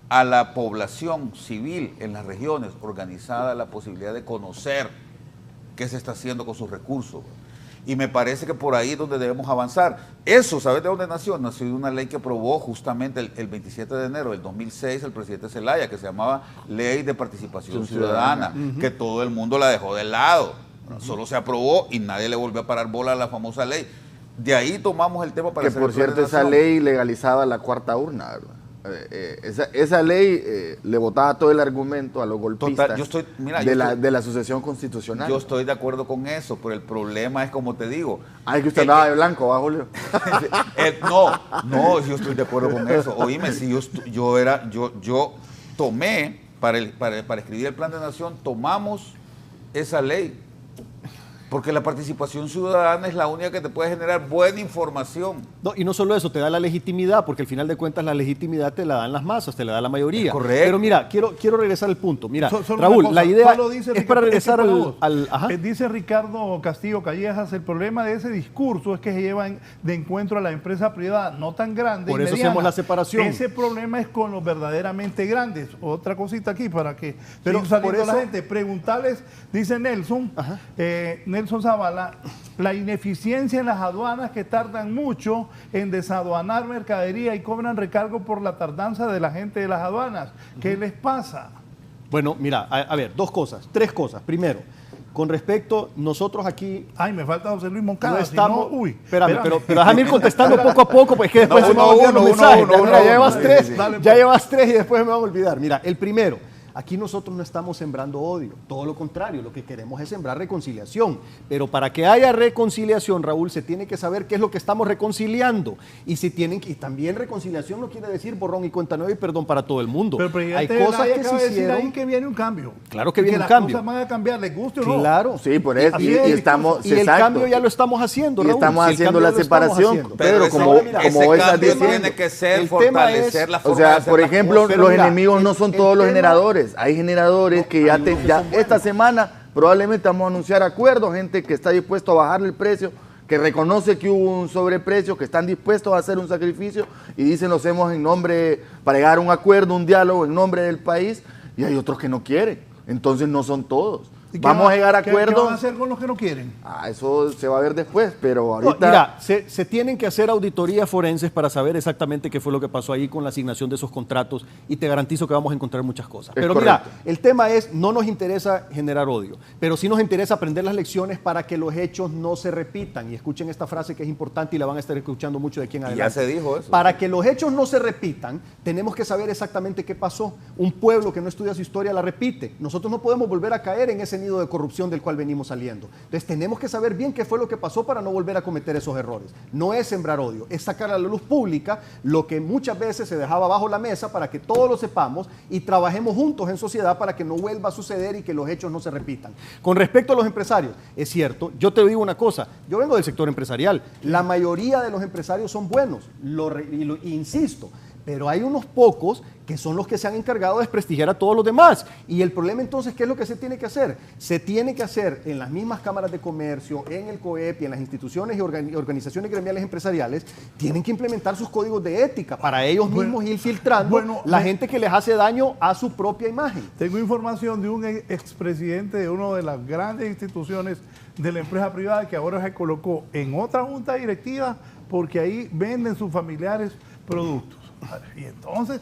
a la población civil en las regiones organizadas la posibilidad de conocer qué se está haciendo con sus recursos. Y me parece que por ahí es donde debemos avanzar. Eso, ¿sabes de dónde nació? Nació de una ley que aprobó justamente el 27 de enero del 2006 el presidente Zelaya, que se llamaba Ley de Participación Ciudadana, que todo el mundo la dejó de lado. Solo se aprobó y nadie le volvió a parar bola a la famosa ley. De ahí tomamos el tema para hacer el Plan de Nación. Que por cierto, esa ley legalizaba la cuarta urna, ¿verdad? Esa ley le botaba todo el argumento a los golpistas. Total, de la sucesión constitucional. Yo estoy de acuerdo con eso, pero el problema es, como te digo... Es que usted andaba de blanco, ¿va, Julio? No, yo estoy de acuerdo con eso. Oíme, si yo tomé, para escribir el Plan de Nación, tomamos esa ley. Porque la participación ciudadana es la única que te puede generar buena información. No, y no solo eso, te da la legitimidad, porque al final de cuentas la legitimidad te la dan las masas, te la da la mayoría. Correcto. Pero mira, quiero regresar al punto. Mira, Raúl, la idea es para regresar al... Dice Ricardo Castillo Callejas, el problema de ese discurso es que se llevan de encuentro a la empresa privada no tan grande. Por eso hacemos la separación. Ese problema es con los verdaderamente grandes. Otra cosita aquí para que... Pero por eso, la gente, preguntarles, dice Nelson, Nelson Zavala, la ineficiencia en las aduanas, que tardan mucho en desaduanar mercadería y cobran recargo por la tardanza de la gente de las aduanas. ¿Qué les pasa? Bueno, mira, a ver, tres cosas. Primero, con respecto, nosotros aquí... me falta José Luis Moncada. No estamos... Si no, espérame, pero déjame ir contestando poco a poco, porque es que después se me van a olvidar los mensajes. Ya llevas tres, ya llevas tres y después me van a olvidar. Mira, el primero... Aquí nosotros no estamos sembrando odio, todo lo contrario, lo que queremos es sembrar reconciliación. Pero para que haya reconciliación, Raúl, se tiene que saber qué es lo que estamos reconciliando. Y también reconciliación no quiere decir borrón y cuenta nueva y perdón para todo el mundo. Pero hay cosas que se hicieron. Ahí que viene un cambio. Claro que viene un cambio. Que las cosas van a cambiar, les guste o no. Claro. Sí, por eso. Y el cambio ya lo estamos haciendo, Raúl. Y estamos haciendo la separación. Pero como esa tiene que ser fortalecer la forma de hacer. Por ejemplo, los enemigos no son todos los generadores. Hay generadores que ya esta semana probablemente vamos a anunciar acuerdos, gente que está dispuesto a bajarle el precio, que reconoce que hubo un sobreprecio, que están dispuestos a hacer un sacrificio y dicen lo hacemos en nombre, para llegar a un acuerdo, un diálogo en nombre del país, y hay otros que no quieren. Entonces no son todos. Vamos a llegar a acuerdos. ¿Qué van a hacer con los que no quieren? Eso se va a ver después, pero ahorita... No, mira, se tienen que hacer auditorías forenses para saber exactamente qué fue lo que pasó ahí con la asignación de esos contratos y te garantizo que vamos a encontrar muchas cosas. Pero mira, el tema es, no nos interesa generar odio, pero sí nos interesa aprender las lecciones para que los hechos no se repitan. Y escuchen esta frase que es importante y la van a estar escuchando mucho de aquí en adelante. Ya se dijo eso. Para que los hechos no se repitan, tenemos que saber exactamente qué pasó. Un pueblo que no estudia su historia la repite. Nosotros no podemos volver a caer en ese nido de corrupción del cual venimos saliendo. Entonces tenemos que saber bien qué fue lo que pasó para no volver a cometer esos errores. No es sembrar odio, es sacar a la luz pública lo que muchas veces se dejaba bajo la mesa para que todos lo sepamos y trabajemos juntos en sociedad para que no vuelva a suceder y que los hechos no se repitan. Con respecto a los empresarios, es cierto, yo te digo una cosa, yo vengo del sector empresarial, la mayoría de los empresarios son buenos, insisto, pero hay unos pocos que son los que se han encargado de desprestigiar a todos los demás. Y el problema entonces, ¿qué es lo que se tiene que hacer? Se tiene que hacer en las mismas cámaras de comercio, en el COEP y en las instituciones y organizaciones gremiales empresariales, tienen que implementar sus códigos de ética para ellos mismos ir filtrando la gente que les hace daño a su propia imagen. Tengo información de un expresidente de una de las grandes instituciones de la empresa privada que ahora se colocó en otra junta directiva porque ahí venden sus familiares productos. Y entonces,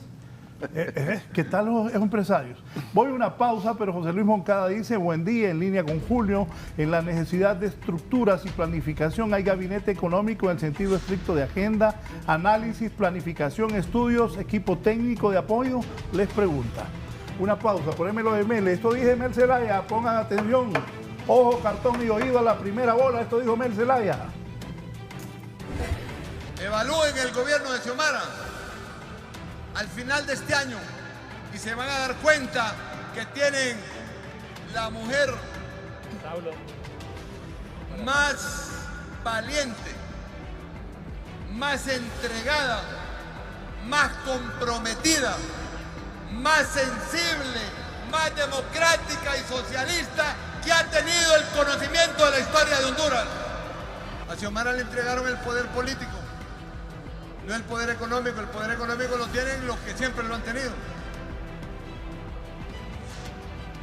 ¿qué tal los empresarios? Voy a una pausa, pero José Luis Moncada dice, buen día, en línea con Julio, en la necesidad de estructuras y planificación hay gabinete económico en el sentido estricto de agenda, análisis, planificación, estudios, equipo técnico de apoyo, les pregunta. Una pausa, ponémelo de Mel, esto dice Mel Zelaya, pongan atención, ojo, cartón y oído a la primera bola, esto dijo Mel Zelaya. Evalúen el gobierno de Xiomara al final de este año y se van a dar cuenta que tienen la mujer más valiente, más entregada, más comprometida, más sensible, más democrática y socialista que ha tenido el conocimiento de la historia de Honduras. A Xiomara le entregaron el poder político, no el poder económico lo tienen los que siempre lo han tenido.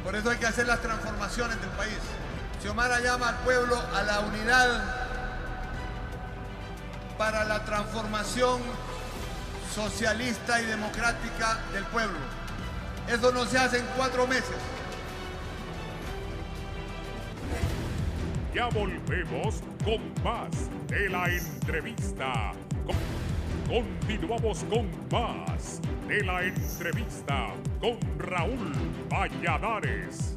Por eso hay que hacer las transformaciones del país. Xiomara llama al pueblo a la unidad para la transformación socialista y democrática del pueblo. Eso no se hace en 4 meses. Ya volvemos con más de la entrevista. Continuamos con más de la entrevista con Raúl Valladares.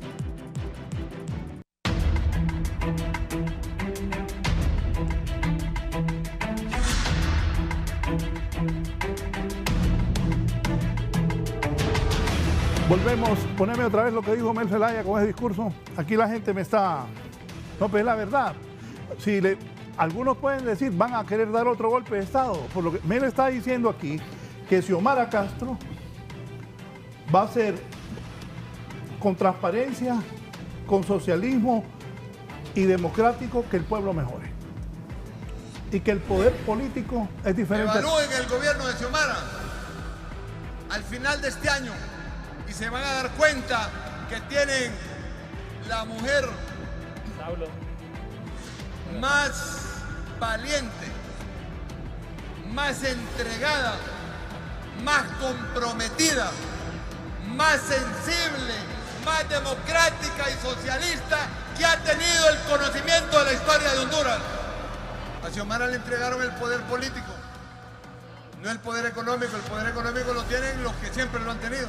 Volvemos, poneme otra vez lo que dijo Mel Zelaya con ese discurso. Aquí la gente me está... No, pero es la verdad. Si algunos pueden decir, van a querer dar otro golpe de Estado. Por lo que Mel está diciendo aquí, que Xiomara Castro va a ser con transparencia, con socialismo y democrático, que el pueblo mejore. Y que el poder político es diferente. Evalúen el gobierno de Xiomara al final de este año y se van a dar cuenta que tienen la mujer más valiente, más entregada, más comprometida, más sensible, más democrática y socialista que ha tenido el conocimiento de la historia de Honduras. A Xiomara le entregaron el poder político, no el poder económico lo tienen los que siempre lo han tenido.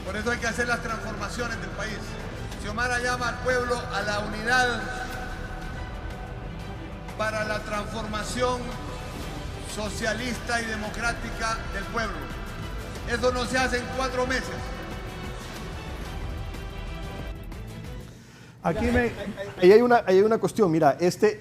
Por eso hay que hacer las transformaciones del país. Xiomara llama al pueblo a la unidad para la transformación socialista y democrática del pueblo. Eso no se hace en 4 meses. Ahí hay una cuestión, mira, este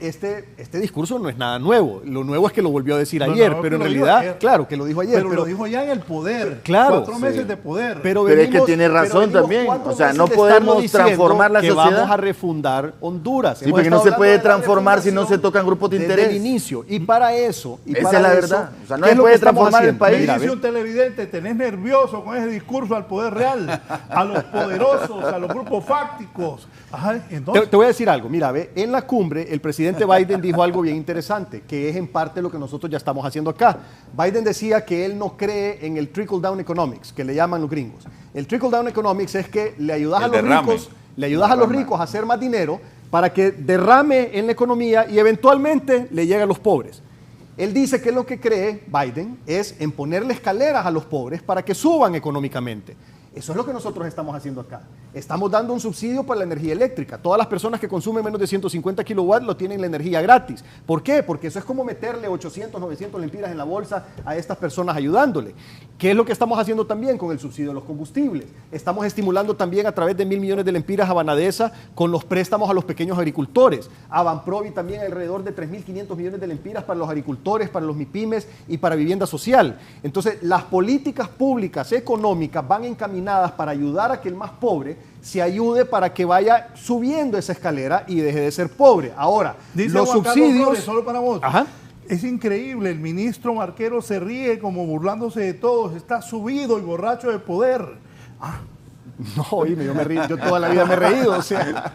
discurso no es nada nuevo, lo nuevo es que lo volvió a decir ayer, pero en realidad, claro, que lo dijo ayer. Pero lo dijo ya en el poder, claro, 4 meses de poder. Pero es que tiene razón también, o sea, no podemos transformar la sociedad. Vamos a refundar Honduras. Sí, porque no se puede transformar si no se tocan grupos de interés. Desde el inicio, y para eso... Esa es la verdad, o sea, no se puede transformar el país. Me dice un televidente, tenés nervioso con ese discurso al poder real, a los poderosos, a los grupos fácticos. Ajá, entonces... Te voy a decir algo, mira, ve, en la cumbre el presidente Biden dijo algo bien interesante, que es en parte lo que nosotros ya estamos haciendo acá. Biden decía que él no cree en el trickle down economics, que le llaman los gringos. El trickle down economics es que le ayudas a los ricos a hacer más dinero para que derrame en la economía y eventualmente le llegue a los pobres. Él dice que lo que cree Biden es en ponerle escaleras a los pobres para que suban económicamente. Eso es lo que nosotros estamos haciendo acá. Estamos dando un subsidio para la energía eléctrica. Todas las personas que consumen menos de 150 kilowatts lo tienen la energía gratis. ¿Por qué? Porque eso es como meterle 800, 900 lempiras en la bolsa a estas personas ayudándole. ¿Qué es lo que estamos haciendo también con el subsidio de los combustibles? Estamos estimulando también a través de 1.000 millones de lempiras a Banadesa con los préstamos a los pequeños agricultores. A Banprovi también alrededor de 3.500 millones de lempiras para los agricultores, para los MIPYMES y para vivienda social. Entonces, las políticas públicas económicas van encaminadas para ayudar a que el más pobre se ayude para que vaya subiendo esa escalera y deje de ser pobre. Ahora, dice los Juan Carlos subsidios... Flores, solo para vos. Ajá. Es increíble, el ministro Marquero se ríe como burlándose de todos, está subido y borracho de poder. No, oíme, yo toda la vida me he reído, o sea,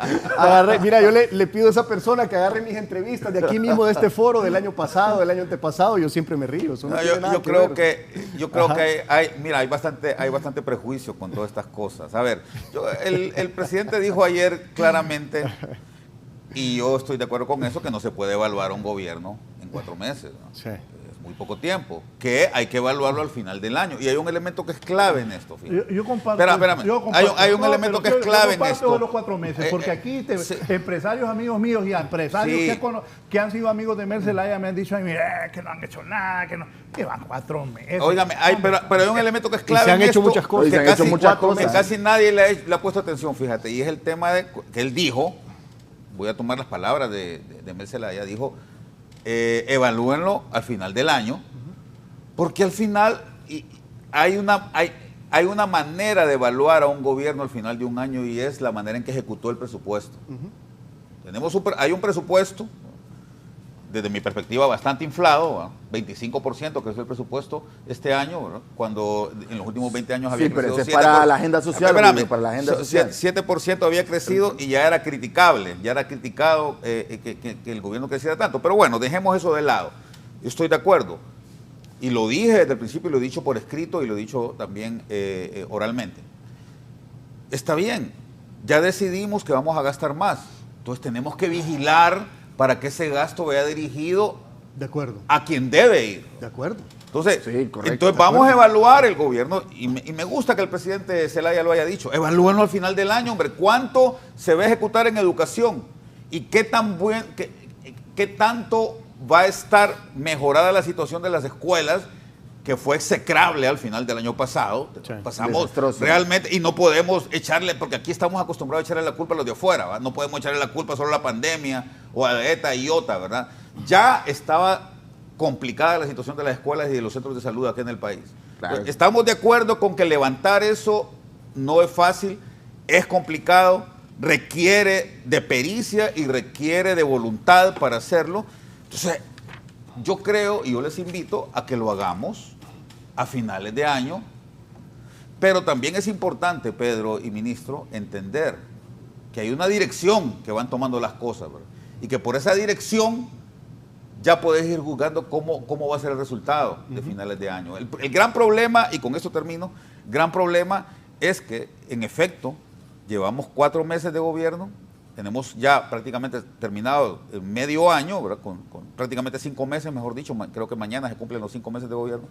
mira, yo le pido a esa persona que agarre mis entrevistas de aquí mismo, de este foro del año pasado, del año antepasado, yo siempre me río. Yo creo que hay bastante prejuicio con todas estas cosas. A ver, el presidente dijo ayer claramente, y yo estoy de acuerdo con eso, que no se puede evaluar un gobierno en 4 meses, ¿no? Sí. Muy poco tiempo, que hay que evaluarlo al final del año. Y hay un elemento que es clave en esto. Yo comparto. Espérame. Hay un elemento que es clave en esto. De los 4 meses, porque aquí empresarios amigos míos y empresarios que han sido amigos de Mel Zelaya me han dicho a mí que no han hecho nada, que van 4 meses. Óigame, pero hay un elemento que es clave. Se han hecho muchas cosas. Que casi nadie le ha puesto atención, fíjate, y es el tema de que él dijo, voy a tomar las palabras de Mel Zelaya, dijo, evalúenlo al final del año, porque al final hay una manera de evaluar a un gobierno al final de un año y es la manera en que ejecutó el presupuesto. Hay un presupuesto, desde mi perspectiva, bastante inflado, 25% creció el presupuesto este año, ¿verdad? Cuando en los últimos 20 años había crecido 7%. Para la agenda social. Para la agenda social. 7% había crecido y ya era criticable, ya era criticado que el gobierno creciera tanto. Pero bueno, dejemos eso de lado. Yo estoy de acuerdo. Y lo dije desde el principio, y lo he dicho por escrito y lo he dicho también oralmente. Está bien, ya decidimos que vamos a gastar más. Entonces tenemos que vigilar para que ese gasto vaya dirigido a quien debe ir. De acuerdo. Entonces, vamos a evaluar el gobierno, y me gusta que el presidente Zelaya lo haya dicho, evalúenlo al final del año, hombre, cuánto se va a ejecutar en educación y qué tanto va a estar mejorada la situación de las escuelas, que fue execrable al final del año pasado. Sí, pasamos desastroso. Realmente, y no podemos echarle, porque aquí estamos acostumbrados a echarle la culpa a los de afuera, ¿verdad? No podemos echarle la culpa solo a la pandemia o a ETA y IOTA, ¿verdad? Ya estaba complicada la situación de las escuelas y de los centros de salud aquí en el país. Claro. Entonces, estamos de acuerdo con que levantar eso no es fácil, es complicado, requiere de pericia y requiere de voluntad para hacerlo. Entonces, yo creo, y yo les invito a que lo hagamos a finales de año, pero también es importante, Pedro y ministro, entender que hay una dirección que van tomando las cosas, ¿verdad? Y que por esa dirección ya podés ir juzgando cómo va a ser el resultado de finales de año. El gran problema, y con esto termino, gran problema es que, en efecto, llevamos 4 meses de gobierno. Tenemos ya prácticamente terminado el medio año, ¿verdad? Con prácticamente 5 meses, mejor dicho, creo que mañana se cumplen los 5 meses de gobierno,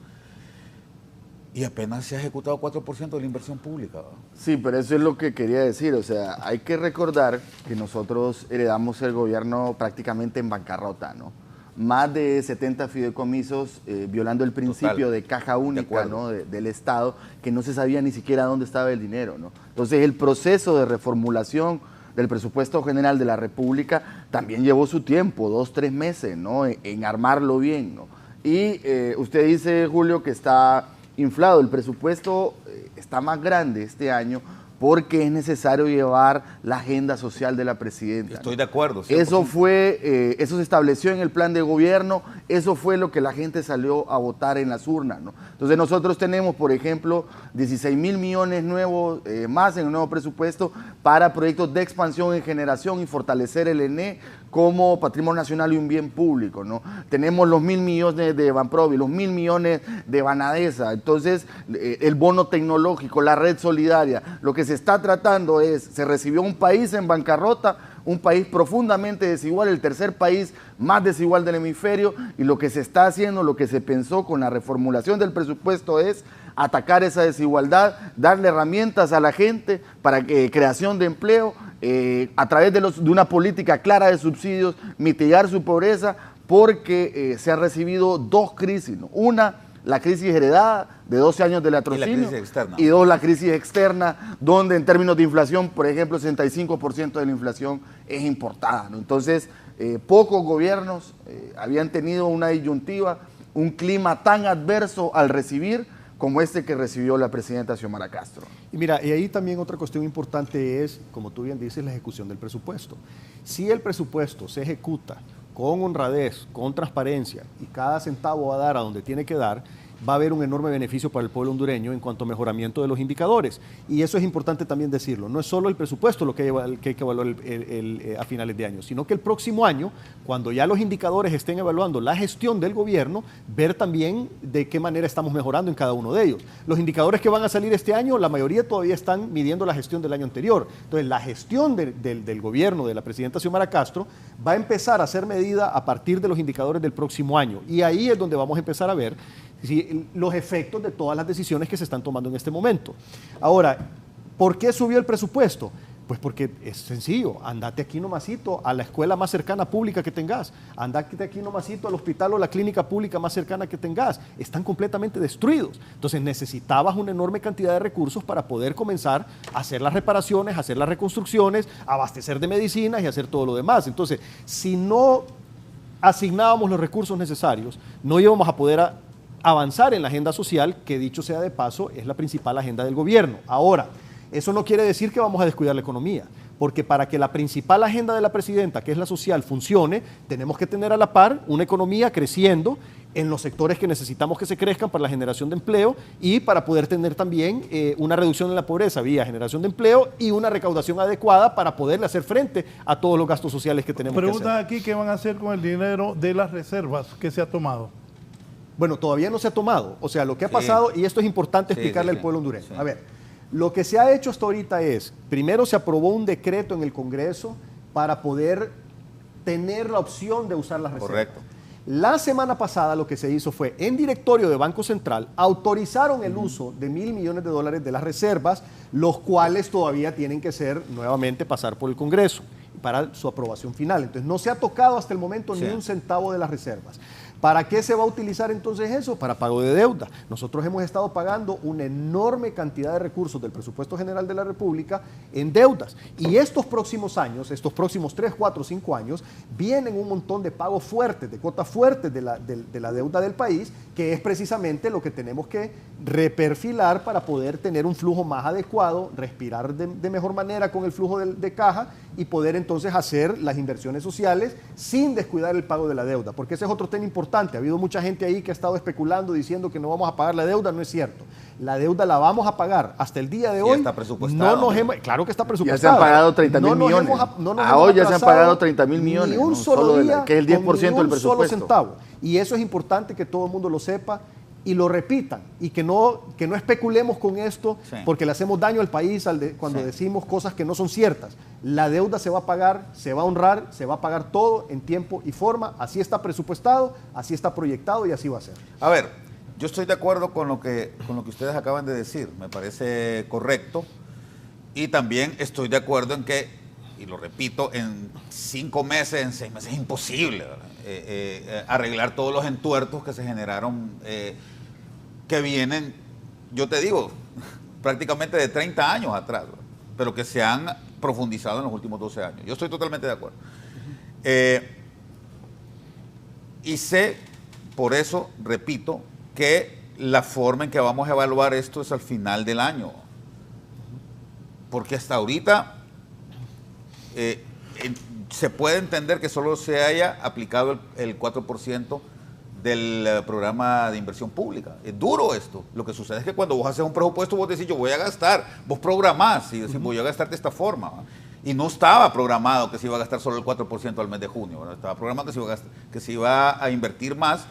y apenas se ha ejecutado 4% de la inversión pública, ¿verdad? Sí, pero eso es lo que quería decir, o sea, hay que recordar que nosotros heredamos el gobierno prácticamente en bancarrota, ¿no? Más de 70 fideicomisos violando el principio de caja única, ¿no? del Estado, que no se sabía ni siquiera dónde estaba el dinero, ¿no? Entonces el proceso de reformulación del presupuesto general de la República también llevó su tiempo, 2, 3 meses, ¿no? En armarlo bien, ¿no? Y usted dice, Julio, que está inflado. El presupuesto está más grande este año porque es necesario llevar la agenda social de la presidenta. Estoy de acuerdo. 100%. Eso se estableció en el plan de gobierno, eso fue lo que la gente salió a votar en las urnas, ¿no? Entonces nosotros tenemos, por ejemplo, 16.000 millones nuevos más en el nuevo presupuesto para proyectos de expansión en generación y fortalecer el ENE como patrimonio nacional y un bien público, ¿no? Tenemos los 1.000 millones de Banprovi, los 1.000 millones de Banadesa, entonces el bono tecnológico, la red solidaria. Lo que se está tratando se recibió un país en bancarrota, un país profundamente desigual, el tercer país más desigual del hemisferio, y lo que se está haciendo, lo que se pensó con la reformulación del presupuesto es atacar esa desigualdad, darle herramientas a la gente para que creación de empleo, a través de una política clara de subsidios, mitigar su pobreza, porque se han recibido 2 crisis, ¿no? Una, la crisis heredada de 12 años de latrocinio, y 2, la crisis externa, donde en términos de inflación, por ejemplo, 65% de la inflación es importada, ¿no? Entonces, pocos gobiernos habían tenido una disyuntiva, un clima tan adverso al recibir como este que recibió la presidenta Xiomara Castro. Y mira, y ahí también otra cuestión importante es, como tú bien dices, la ejecución del presupuesto. Si el presupuesto se ejecuta con honradez, con transparencia, y cada centavo va a dar a donde tiene que dar, va a haber un enorme beneficio para el pueblo hondureño en cuanto a mejoramiento de los indicadores. Y eso es importante también decirlo. No es solo el presupuesto lo que hay que evaluar a finales de año, sino que el próximo año, cuando ya los indicadores estén evaluando la gestión del gobierno, ver también de qué manera estamos mejorando en cada uno de ellos. Los indicadores que van a salir este año, la mayoría todavía están midiendo la gestión del año anterior. Entonces, la gestión del gobierno de la presidenta Xiomara Castro va a empezar a ser medida a partir de los indicadores del próximo año. Y ahí es donde vamos a empezar a ver los efectos de todas las decisiones que se están tomando en este momento. Ahora, ¿por qué subió el presupuesto? Pues porque es sencillo, andate aquí nomasito a la escuela más cercana pública que tengas, andate aquí nomasito al hospital o la clínica pública más cercana que tengas, están completamente destruidos. Entonces necesitabas una enorme cantidad de recursos para poder comenzar a hacer las reparaciones, a hacer las reconstrucciones, abastecer de medicinas y hacer todo lo demás. Entonces, si no asignábamos los recursos necesarios, no íbamos a poder avanzar en la agenda social, que dicho sea de paso, es la principal agenda del gobierno. Ahora, eso no quiere decir que vamos a descuidar la economía, porque para que la principal agenda de la presidenta, que es la social, funcione, tenemos que tener a la par una economía creciendo en los sectores que necesitamos que se crezcan para la generación de empleo y para poder tener también una reducción de la pobreza vía generación de empleo y una recaudación adecuada para poderle hacer frente a todos los gastos sociales que tenemos que hacer. Preguntan aquí qué van a hacer con el dinero de las reservas que se ha tomado. Bueno, todavía no se ha tomado. O sea, lo que ha pasado, y esto es importante explicarle al pueblo hondureño. A ver, lo que se ha hecho hasta ahorita es, primero se aprobó un decreto en el Congreso para poder tener la opción de usar las reservas. Correcto. La semana pasada lo que se hizo fue, en directorio de Banco Central, autorizaron el uso de $1.000 millones de las reservas, los cuales todavía tienen que nuevamente pasar por el Congreso para su aprobación final. Entonces, no se ha tocado hasta el momento ni un centavo de las reservas. ¿Para qué se va a utilizar entonces eso? Para pago de deuda. Nosotros hemos estado pagando una enorme cantidad de recursos del presupuesto general de la República en deudas. Y estos próximos años, estos próximos 3, 4, 5 años, vienen un montón de pagos fuertes, de cuotas fuertes de la deuda del país, que es precisamente lo que tenemos que reperfilar para poder tener un flujo más adecuado, respirar de mejor manera con el flujo de caja y poder entonces hacer las inversiones sociales sin descuidar el pago de la deuda. Porque ese es otro tema importante. Ha habido mucha gente ahí que ha estado especulando diciendo que no vamos a pagar la deuda. No es cierto. La deuda la vamos a pagar. Hasta el día de hoy está presupuestado. Claro que está presupuestado. Ya se han pagado 30.000 millones. Hoy ya se han pagado 30.000 millones. Ni un solo día, que es el 10% del presupuesto. Solo centavo. Y eso es importante que todo el mundo lo sepa y lo repitan. Y que no especulemos con esto porque le hacemos daño al país cuando decimos cosas que no son ciertas. La deuda se va a pagar, se va a honrar, se va a pagar todo en tiempo y forma. Así está presupuestado, así está proyectado y así va a ser. A ver, yo estoy de acuerdo con lo que ustedes acaban de decir. Me parece correcto. Y también estoy de acuerdo en que, y lo repito, en 5 meses, en 6 meses es imposible arreglar todos los entuertos que se generaron, que vienen, yo te digo, prácticamente de 30 años atrás. pero que se han profundizado en los últimos 12 años. Yo estoy totalmente de acuerdo. Y sé, por eso, repito, que la forma en que vamos a evaluar esto es al final del año. Porque hasta ahorita se puede entender que solo se haya aplicado el 4% del programa de inversión pública. Es duro esto. Lo que sucede es que cuando vos haces un presupuesto, vos decís, yo voy a gastar, vos programás y decís, voy a gastar de esta forma. Y no estaba programado que se iba a gastar solo el 4% al mes de junio, ¿verdad? Estaba programado que se iba a invertir más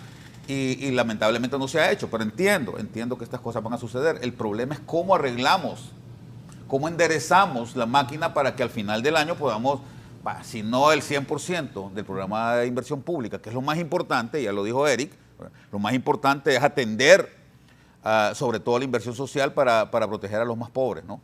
y lamentablemente no se ha hecho, pero entiendo que estas cosas van a suceder. El problema es cómo arreglamos, cómo enderezamos la máquina para que al final del año podamos, si no el 100% del programa de inversión pública, que es lo más importante, ya lo dijo Eric, lo más importante es atender sobre todo la inversión social para proteger a los más pobres, ¿no?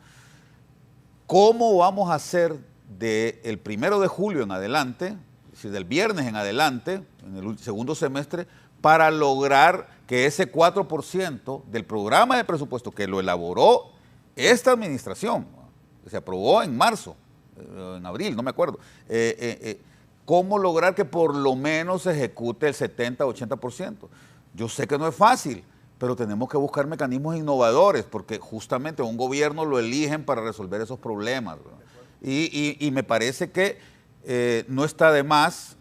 ¿Cómo vamos a hacer del 1 de julio en adelante, es decir, del viernes en adelante, en el segundo semestre, para lograr que ese 4% del programa de presupuesto que lo elaboró esta administración, que se aprobó en marzo, en abril, no me acuerdo, cómo lograr que por lo menos se ejecute el 70-80%? Yo sé que no es fácil, pero tenemos que buscar mecanismos innovadores, porque justamente un gobierno lo eligen para resolver esos problemas. Y me parece que no está de más,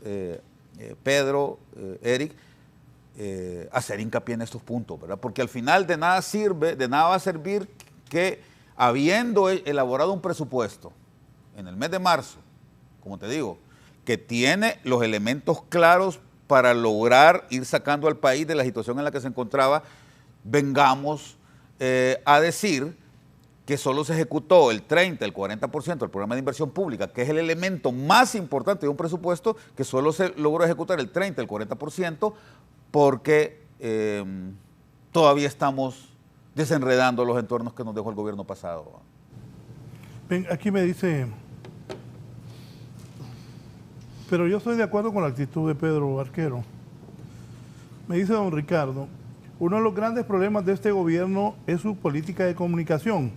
Pedro, Eric, hacer hincapié en estos puntos, ¿verdad? Porque al final de nada va a servir que, habiendo elaborado un presupuesto en el mes de marzo, como te digo, que tiene los elementos claros para lograr ir sacando al país de la situación en la que se encontraba, vengamos a decir que solo se ejecutó el 30, el 40% del programa de inversión pública, que es el elemento más importante de un presupuesto, que solo se logró ejecutar el 30, el 40%, porque todavía estamos desenredando los entornos que nos dejó el gobierno pasado. Ven, aquí me dice, pero yo estoy de acuerdo con la actitud de Pedro Barquero. Me dice don Ricardo, uno de los grandes problemas de este gobierno es su política de comunicación,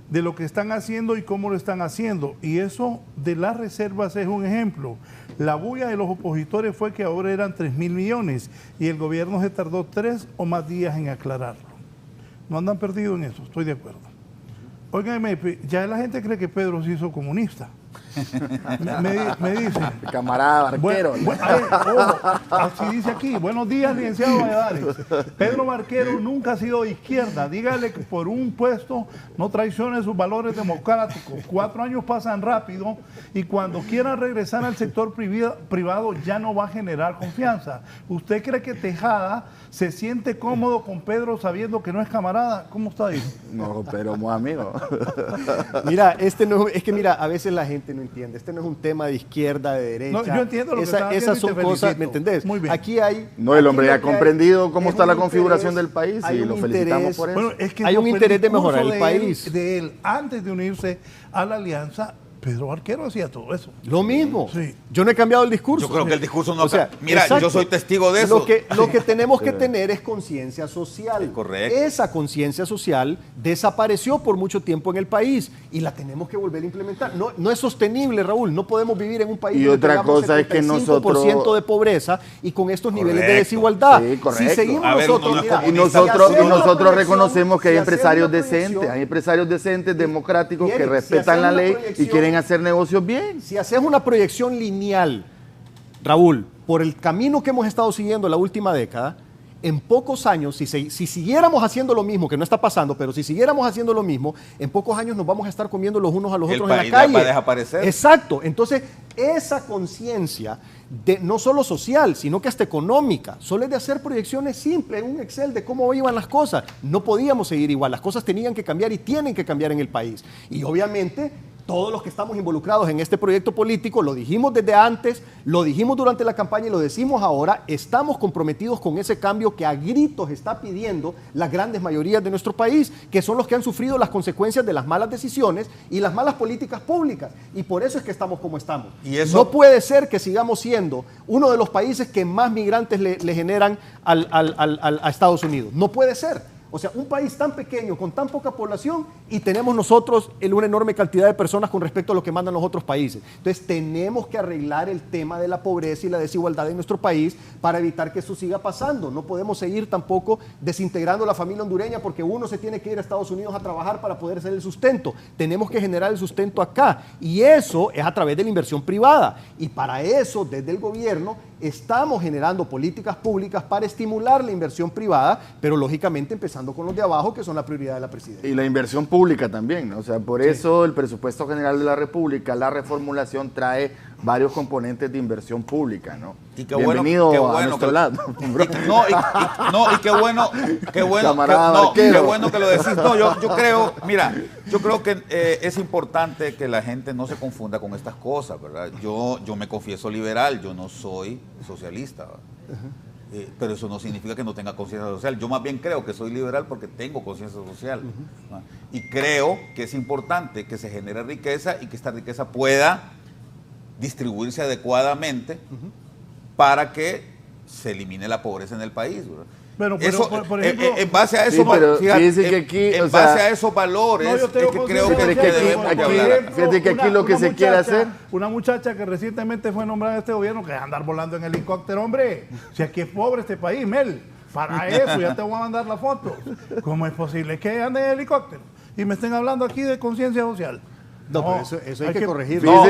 de lo que están haciendo y cómo lo están haciendo. Y eso de las reservas es un ejemplo. La bulla de los opositores fue que ahora eran 3.000 millones y el gobierno se tardó 3 o más días en aclararlo. No andan perdidos en eso, estoy de acuerdo. Óigame, ya la gente cree que Pedro se hizo comunista. Me dice. Camarada Barquero. Así dice aquí. Buenos días, licenciado Valladares. Pedro Barquero nunca ha sido de izquierda. Dígale que por un puesto no traicione sus valores democráticos. 4 años pasan rápido y cuando quiera regresar al sector privado ya no va a generar confianza. ¿Usted cree que Tejada se siente cómodo con Pedro sabiendo que no es camarada? ¿Cómo está ahí? No, pero muy amigo. Mira, mira, a veces la gente no entiende. Este no es un tema de izquierda, de derecha. No, yo entiendo lo que estás haciendo. Esas son cosas, ¿me entendés? Muy bien. Aquí hay... No, el hombre ya ha comprendido cómo está la configuración del país y lo felicitamos por eso. Bueno, es que hay un interés de mejorar el país. De él, antes de unirse a la alianza, Pedro Barquero hacía todo eso. Lo mismo. Sí. Yo no he cambiado el discurso. Yo creo que el discurso no... Mira, exacto. Yo soy testigo de eso. Lo que tenemos que tener es conciencia social. Es correcto. Esa conciencia social desapareció por mucho tiempo en el país y la tenemos que volver a implementar. No es sostenible, Raúl. No podemos vivir en un país donde otra tengamos cosa 75% es que nosotros... de pobreza y con estos niveles de desigualdad. Sí, correcto. Si seguimos nosotros reconocemos que hay empresarios decentes, hay empresarios decentes, democráticos, que respetan la ley y quieren hacer negocios bien. Si haces una proyección lineal, Raúl, por el camino que hemos estado siguiendo la última década, en pocos años, si siguiéramos haciendo lo mismo, que no está pasando, pero si siguiéramos haciendo lo mismo, en pocos años nos vamos a estar comiendo los unos a los otros en la calle. Va a desaparecer. Exacto. Entonces, esa conciencia, no solo social, sino que hasta económica, solo es de hacer proyecciones simples en un Excel de cómo iban las cosas. No podíamos seguir igual, las cosas tenían que cambiar y tienen que cambiar en el país. Y obviamente... todos los que estamos involucrados en este proyecto político, lo dijimos desde antes, lo dijimos durante la campaña y lo decimos ahora, estamos comprometidos con ese cambio que a gritos está pidiendo las grandes mayorías de nuestro país, que son los que han sufrido las consecuencias de las malas decisiones y las malas políticas públicas. Y por eso es que estamos como estamos. ¿Y eso? No puede ser que sigamos siendo uno de los países que más migrantes le generan a Estados Unidos. No puede ser. O sea, un país tan pequeño, con tan poca población, y tenemos nosotros una enorme cantidad de personas con respecto a lo que mandan los otros países. Entonces tenemos que arreglar el tema de la pobreza y la desigualdad en nuestro país para evitar que eso siga pasando. No podemos seguir tampoco desintegrando la familia hondureña porque uno se tiene que ir a Estados Unidos a trabajar para poder hacer el sustento. Tenemos que generar el sustento acá, y eso es a través de la inversión privada, y para eso desde el gobierno estamos generando políticas públicas para estimular la inversión privada, pero lógicamente empezando con los de abajo, que son la prioridad de la presidencia. Y la inversión pública también, ¿no? O sea, por eso el presupuesto general de la República, la reformulación trae varios componentes de inversión pública, ¿no? Y qué Bienvenido bueno, a nuestro lado. Y qué bueno que lo decís. No, yo creo que es importante que la gente no se confunda con estas cosas, ¿verdad? Yo me confieso liberal, yo no soy socialista, pero eso no significa que no tenga conciencia social. Yo más bien creo que soy liberal porque tengo conciencia social, ¿no? Y creo que es importante que se genere riqueza y que esta riqueza pueda distribuirse adecuadamente para que se elimine la pobreza en el país, ¿verdad? Pero eso, por ejemplo, en base a eso, en base a esos valores, es que creo que debemos de hablar. Fíjate que aquí lo que se quiere hacer... Una muchacha que recientemente fue nombrada en este gobierno, que es andar volando en helicóptero, hombre. Si aquí es pobre este país, Mel. Para eso ya te voy a mandar la foto. ¿Cómo es posible que ande en helicóptero y me estén hablando aquí de conciencia social? No, pero eso hay que corregirlo.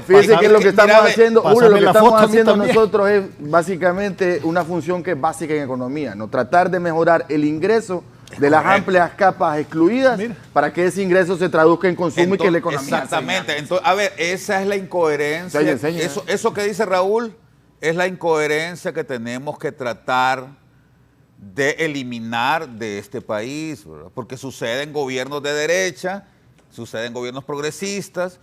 Fíjese que lo que estamos haciendo, lo que estamos haciendo nosotros es básicamente una función que es básica en economía, ¿no? Tratar de mejorar el ingreso de las amplias capas excluidas para que ese ingreso se traduzca en consumo y que la economía... Exactamente. Entonces, esa es la incoherencia. Eso que dice Raúl es la incoherencia que tenemos que tratar de eliminar de este país, ¿verdad? Porque sucede en gobiernos de derecha, sucede en gobiernos progresistas,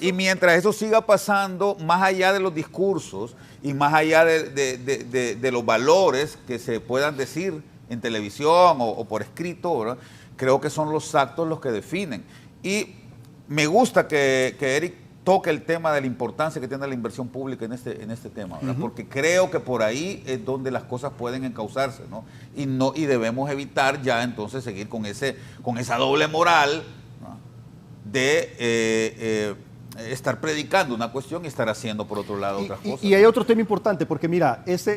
y mientras eso siga pasando, más allá de los discursos y más allá de los valores que se puedan decir en televisión o por escrito, ¿verdad? Creo que son los actos los que definen. Y me gusta que Eric toque el tema de la importancia que tiene la inversión pública en este tema, ¿verdad? Porque creo que por ahí es donde las cosas pueden encauzarse, ¿no? Y debemos evitar ya entonces seguir con esa doble moral, ¿no? De estar predicando una cuestión y estar haciendo por otro lado otras cosas. Y hay otro tema importante, porque mira, es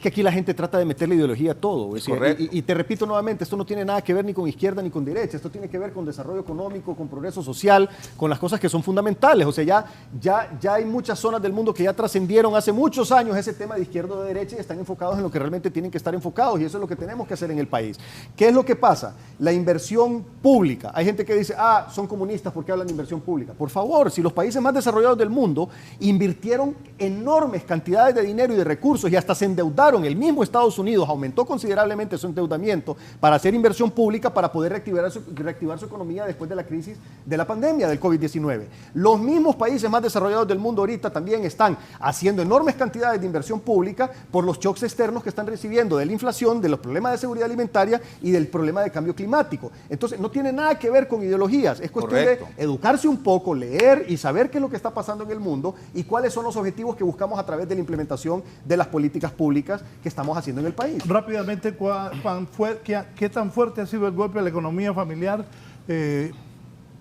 que aquí la gente trata de meterle ideología a todo. Y te repito nuevamente, esto no tiene nada que ver ni con izquierda ni con derecha, esto tiene que ver con desarrollo económico, con progreso social, con las cosas que son fundamentales. O sea, ya hay muchas zonas del mundo que ya trascendieron hace muchos años ese tema de izquierda o de derecha y están enfocados en lo que realmente tienen que estar enfocados, y eso es lo que tenemos que hacer en el país. ¿Qué es lo que pasa? La inversión pública. Hay gente que dice, son comunistas porque hablan de inversión pública. Por favor, si los países más desarrollados del mundo invirtieron enormes cantidades de dinero y de recursos y hasta se endeudaron, el mismo Estados Unidos aumentó considerablemente su endeudamiento para hacer inversión pública para poder reactivar su economía después de la crisis de la pandemia del COVID-19. Los mismos países más desarrollados del mundo ahorita también están haciendo enormes cantidades de inversión pública por los shocks externos que están recibiendo de la inflación, de los problemas de seguridad alimentaria y del problema de cambio climático. Entonces, no tiene nada que ver con ideologías, es cuestión de educarse un poco, leer y saber qué es lo que está pasando en el mundo y cuáles son los objetivos que buscamos a través de la implementación de las políticas públicas que estamos haciendo en el país. Rápidamente, ¿qué tan fuerte ha sido el golpe a la economía familiar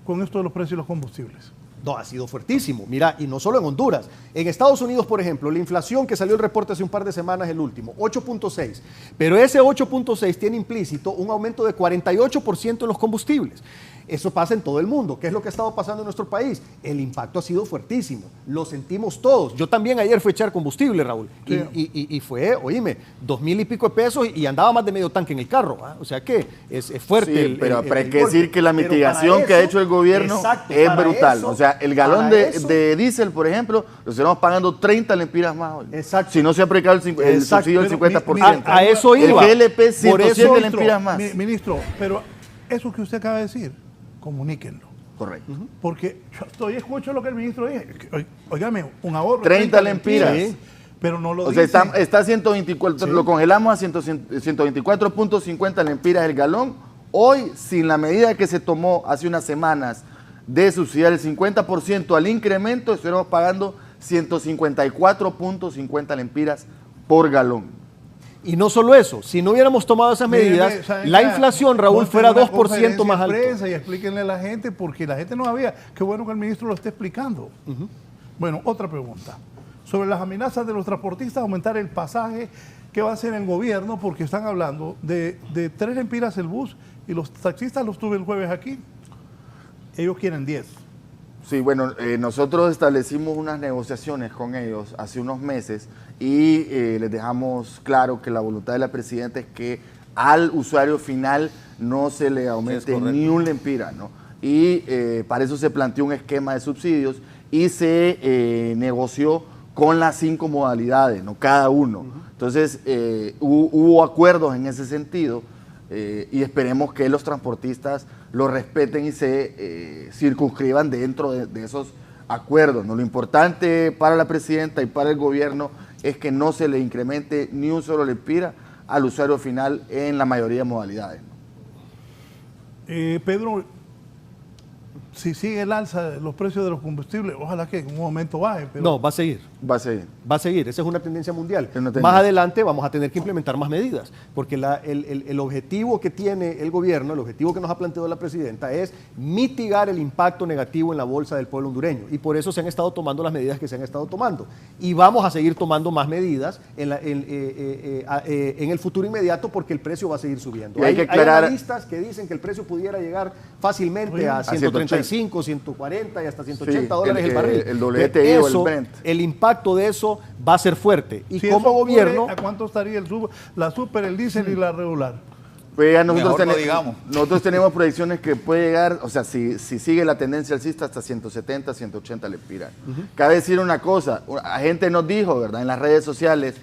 con esto de los precios de los combustibles? No, ha sido fuertísimo. Mira, y no solo en Honduras. En Estados Unidos, por ejemplo, la inflación que salió el reporte hace un par de semanas, el último, 8.6. Pero ese 8.6 tiene implícito un aumento de 48% en los combustibles. Eso pasa en todo el mundo. ¿Qué es lo que ha estado pasando en nuestro país? El impacto ha sido fuertísimo. Lo sentimos todos. Yo también ayer fui a echar combustible, Raúl. Sí. Y fue, oíme, 2,000 y pico de pesos y andaba más de medio tanque en el carro. ¿Ah? O sea que es fuerte. Sí, pero hay que decir que la mitigación que ha hecho el gobierno es brutal. Eso, o sea, el galón de diésel, por ejemplo, lo estamos pagando 30 lempiras más hoy. Exacto. Si no se ha aplicado el subsidio del 50%. A eso iba. El GLP 107 lempiras más. Ministro, pero eso que usted acaba de decir, comuníquenlo. Correcto. Porque yo escucho lo que el ministro dice. Óigame, un ahorro. 30 lempiras. Sí, pero no lo dice. O sea, está a 124, sí. Lo congelamos a 124.50 lempiras el galón. Hoy, sin la medida que se tomó hace unas semanas de subsidiar el 50% al incremento, estaremos pagando 154.50 lempiras por galón. Y no solo eso, si no hubiéramos tomado esas medidas, la inflación, Raúl, fuera 2% más alto. Y explíquenle a la gente, porque la gente no sabía. Qué bueno que el ministro lo esté explicando. Bueno, otra pregunta. Sobre las amenazas de los transportistas, aumentar el pasaje, ¿qué va a hacer el gobierno? Porque están hablando de 3 lempiras el bus y los taxistas los tuve el jueves aquí. Ellos quieren 10. Sí, bueno, nosotros establecimos unas negociaciones con ellos hace unos meses y les dejamos claro que la voluntad de la presidenta es que al usuario final no se le aumente ni un lempira, ¿no? Y para eso se planteó un esquema de subsidios y se negoció con las 5 modalidades, ¿no? Cada uno. Entonces, hubo acuerdos en ese sentido y esperemos que los transportistas lo respeten y se circunscriban dentro de esos acuerdos, ¿no? Lo importante para la presidenta y para el gobierno es que no se le incremente ni un solo lempira al usuario final en la mayoría de modalidades, ¿no? Pedro, si sigue el alza de los precios de los combustibles, ojalá que en un momento baje. Pero... No, va a seguir. Va a seguir. Va a seguir, esa es una tendencia mundial. Es una tendencia. Más adelante vamos a tener que implementar más medidas, porque el objetivo que tiene el gobierno, el objetivo que nos ha planteado la presidenta es mitigar el impacto negativo en la bolsa del pueblo hondureño, y por eso se han estado tomando las medidas que se han estado tomando. Y vamos a seguir tomando más medidas en el futuro inmediato, porque el precio va a seguir subiendo. Y hay que aclarar... hay analistas que dicen que el precio pudiera llegar fácilmente a 135, 140 y hasta 180 dólares el barril. El WTI o el Brent. El impacto de eso va a ser fuerte. Y si como gobierno... ¿A cuánto estaría la super, el diésel y la regular? Pues ya nosotros tenemos proyecciones que puede llegar, o sea, si sigue la tendencia alcista, hasta 170, 180 lempiras. Cabe decir una cosa, la gente nos dijo, ¿verdad?, en las redes sociales,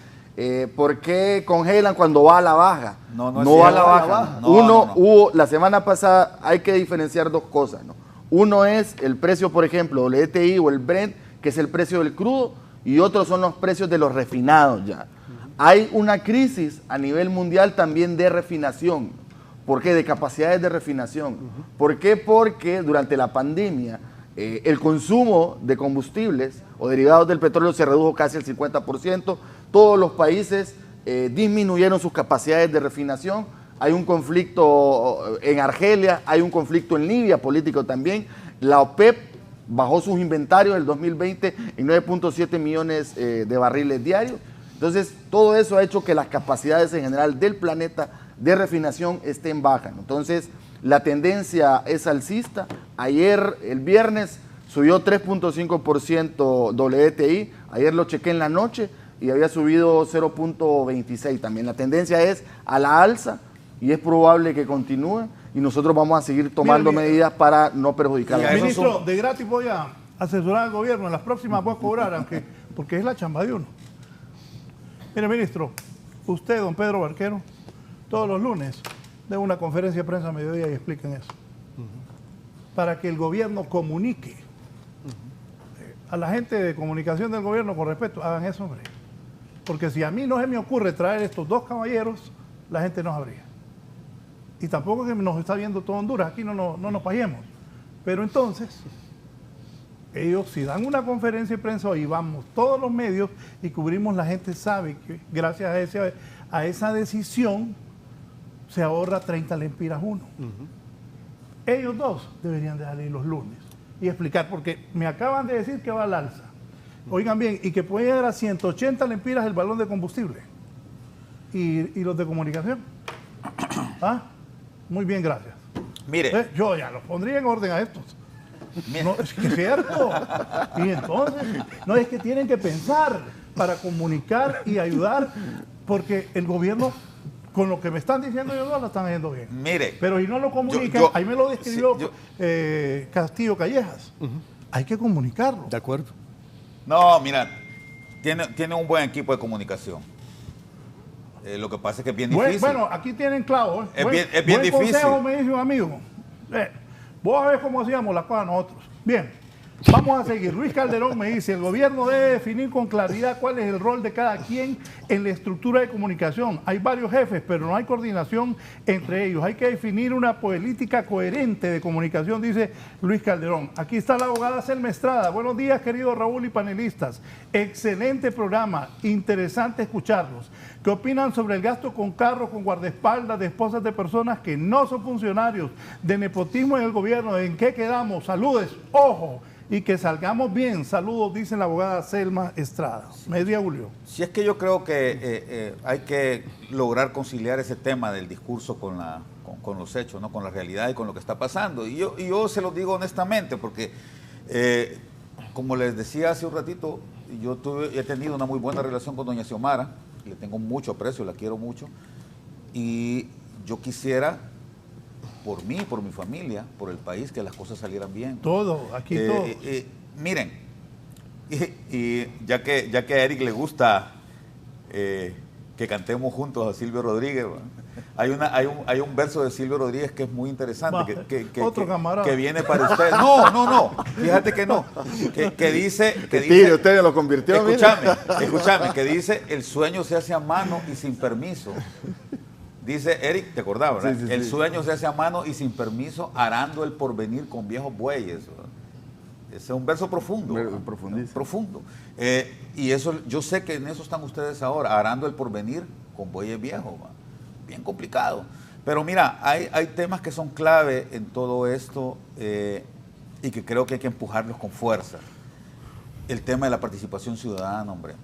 ¿por qué congelan cuando va a la baja? No va a la baja. La semana pasada hay que diferenciar 2 cosas, ¿no? Uno es el precio, por ejemplo, el WTI o el Brent, que es el precio del crudo, y otros son los precios de los refinados ya. Hay una crisis a nivel mundial también de refinación. ¿Por qué? De capacidades de refinación. ¿Por qué? Porque durante la pandemia el consumo de combustibles o derivados del petróleo se redujo casi el 50%. Todos los países disminuyeron sus capacidades de refinación. Hay un conflicto en Argelia, hay un conflicto en Libia, político también. La OPEP bajó sus inventarios del 2020 en 9.7 millones de barriles diarios. Entonces, todo eso ha hecho que las capacidades en general del planeta de refinación estén bajas, ¿no? Entonces, la tendencia es alcista. Ayer, el viernes, subió 3.5% WTI. Ayer lo chequé en la noche y había subido 0.26 también. La tendencia es a la alza y es probable que continúe. Y nosotros vamos a seguir tomando medidas para no perjudicar a la Ministro, de gratis voy a asesorar al gobierno. En las próximas voy a cobrar, porque es la chamba de uno. Mire, ministro, usted, don Pedro Barquero, todos los lunes de una conferencia de prensa a mediodía y expliquen eso. Para que el gobierno comunique a la gente de comunicación del gobierno con respeto, hagan eso, hombre. Porque si a mí no se me ocurre traer estos 2 caballeros, la gente no sabría. Y tampoco es que nos está viendo todo Honduras, aquí no nos paguemos. Pero entonces, ellos si dan una conferencia de prensa y vamos todos los medios y cubrimos, la gente sabe que gracias a esa decisión se ahorra 30 lempiras uno. Ellos 2 deberían de salir los lunes y explicar, porque me acaban de decir que va al alza. Oigan bien, y que puede llegar a 180 lempiras el balón de combustible. ¿Y los de comunicación? ¿Ah? Muy bien, gracias. Mire. Yo ya los pondría en orden a estos. No, es que es cierto. Y entonces, no, es que tienen que pensar para comunicar y ayudar, porque el gobierno, con lo que me están diciendo ellos dos, lo están haciendo bien. Mire. Pero si no lo comunican, ahí me lo describió Castillo Callejas. Hay que comunicarlo. De acuerdo. No, mira, tiene un buen equipo de comunicación. Lo que pasa es que es bien difícil. Bueno, aquí tienen clavo. Es bien difícil. Consejo me dice un amigo. Vos a ver cómo hacíamos las cosas nosotros. Bien, Vamos a seguir. Luis Calderón me dice, el gobierno debe definir con claridad cuál es el rol de cada quien en la estructura de comunicación. Hay varios jefes, pero no hay coordinación entre ellos. Hay que definir una política coherente de comunicación, dice Luis Calderón. Aquí está la abogada Selma Estrada. Buenos días, querido Raúl y panelistas. Excelente programa, interesante escucharlos. ¿Qué opinan sobre el gasto con carros, con guardaespaldas de esposas de personas que no son funcionarios, de nepotismo en el gobierno? ¿En qué quedamos? Saludes, ojo, y que salgamos bien. Saludos, dice la abogada Selma Estrada. Media Julio. Si es que yo creo que hay que lograr conciliar ese tema del discurso con los hechos, ¿no? Con la realidad y con lo que está pasando. Y yo se lo digo honestamente, porque como les decía hace un ratito, he tenido una muy buena relación con doña Xiomara, le tengo mucho aprecio, la quiero mucho, y yo quisiera, por mí, por mi familia, por el país, que las cosas salieran bien. Todo, aquí todo. Miren, y ya que a Eric le gusta que cantemos juntos a Silvio Rodríguez, hay un verso de Silvio Rodríguez que es muy interesante, otro camarada que viene para ustedes. No, fíjate que no, que dice... usted lo convirtió. Escúchame, que dice, el sueño se hace a mano y sin permiso. Dice Eric, ¿te acordabas? Sí, el sueño se hace a mano y sin permiso, arando el porvenir con viejos bueyes. Ese es un verso profundo. Profundo. Y eso, yo sé que en eso están ustedes ahora, arando el porvenir con bueyes viejos. Bien complicado. Pero mira, hay temas que son clave en todo esto y que creo que hay que empujarlos con fuerza. El tema de la participación ciudadana, hombre.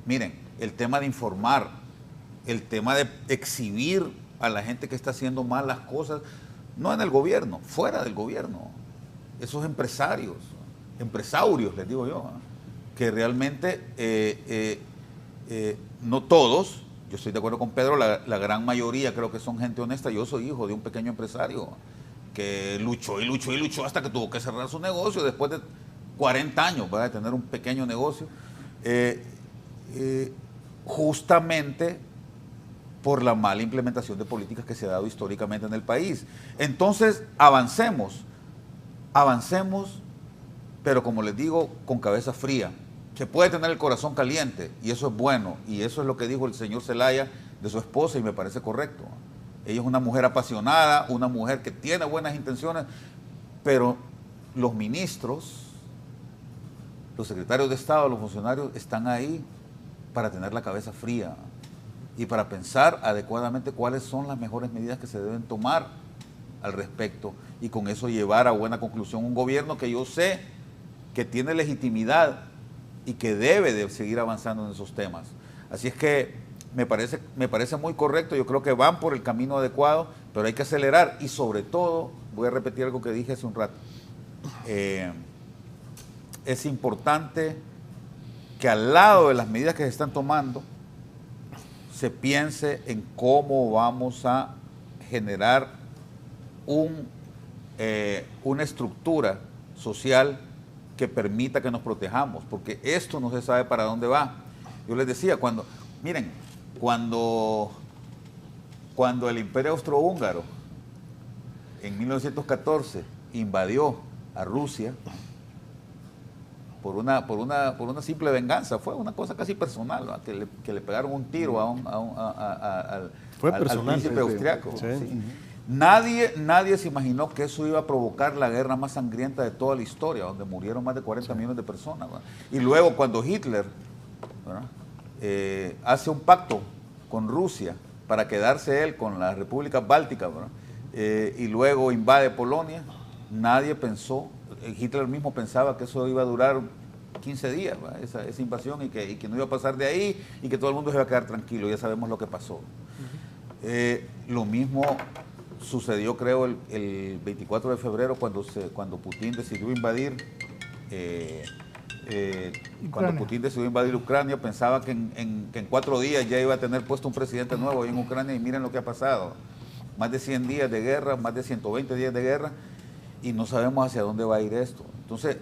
Miren, el tema de informar, el tema de exhibir a la gente que está haciendo mal las cosas, no en el gobierno, fuera del gobierno. Esos empresarios, les digo yo, que realmente no todos, yo estoy de acuerdo con Pedro, la gran mayoría creo que son gente honesta. Yo soy hijo de un pequeño empresario que luchó hasta que tuvo que cerrar su negocio después de 40 años, ¿verdad?, de tener un pequeño negocio, justamente por la mala implementación de políticas que se ha dado históricamente en el país. Entonces, avancemos, pero como les digo, con cabeza fría. Se puede tener el corazón caliente, y eso es bueno, y eso es lo que dijo el señor Zelaya de su esposa, y me parece correcto. Ella es una mujer apasionada, una mujer que tiene buenas intenciones, pero los ministros, los secretarios de Estado, los funcionarios, están ahí para tener la cabeza fría y para pensar adecuadamente cuáles son las mejores medidas que se deben tomar al respecto, y con eso llevar a buena conclusión un gobierno que yo sé que tiene legitimidad y que debe de seguir avanzando en esos temas. Así es que me parece muy correcto. Yo creo que van por el camino adecuado, pero hay que acelerar, y sobre todo, voy a repetir algo que dije hace un rato, es importante que al lado de las medidas que se están tomando se piense en cómo vamos a generar una estructura social que permita que nos protejamos, porque esto no se sabe para dónde va. Yo les decía, cuando el Imperio Austrohúngaro en 1914 invadió a Rusia por una simple venganza, fue una cosa casi personal, ¿no?, que le pegaron un tiro al príncipe austriaco. Sí. Sí. Nadie se imaginó que eso iba a provocar la guerra más sangrienta de toda la historia, donde murieron más de 40 millones de personas, ¿verdad? Y luego cuando Hitler, hace un pacto con Rusia para quedarse él con las repúblicas bálticas, y luego invade Polonia, nadie pensó, Hitler mismo pensaba que eso iba a durar 15 días, esa invasión, y que no iba a pasar de ahí, y que todo el mundo se iba a quedar tranquilo. Ya sabemos lo que pasó. Lo mismo sucedió, creo, el 24 de febrero cuando Putin decidió invadir Ucrania. Pensaba que en 4 días ya iba a tener puesto un presidente nuevo ahí en Ucrania, y miren lo que ha pasado. Más de 100 días de guerra, más de 120 días de guerra, y no sabemos hacia dónde va a ir esto. Entonces,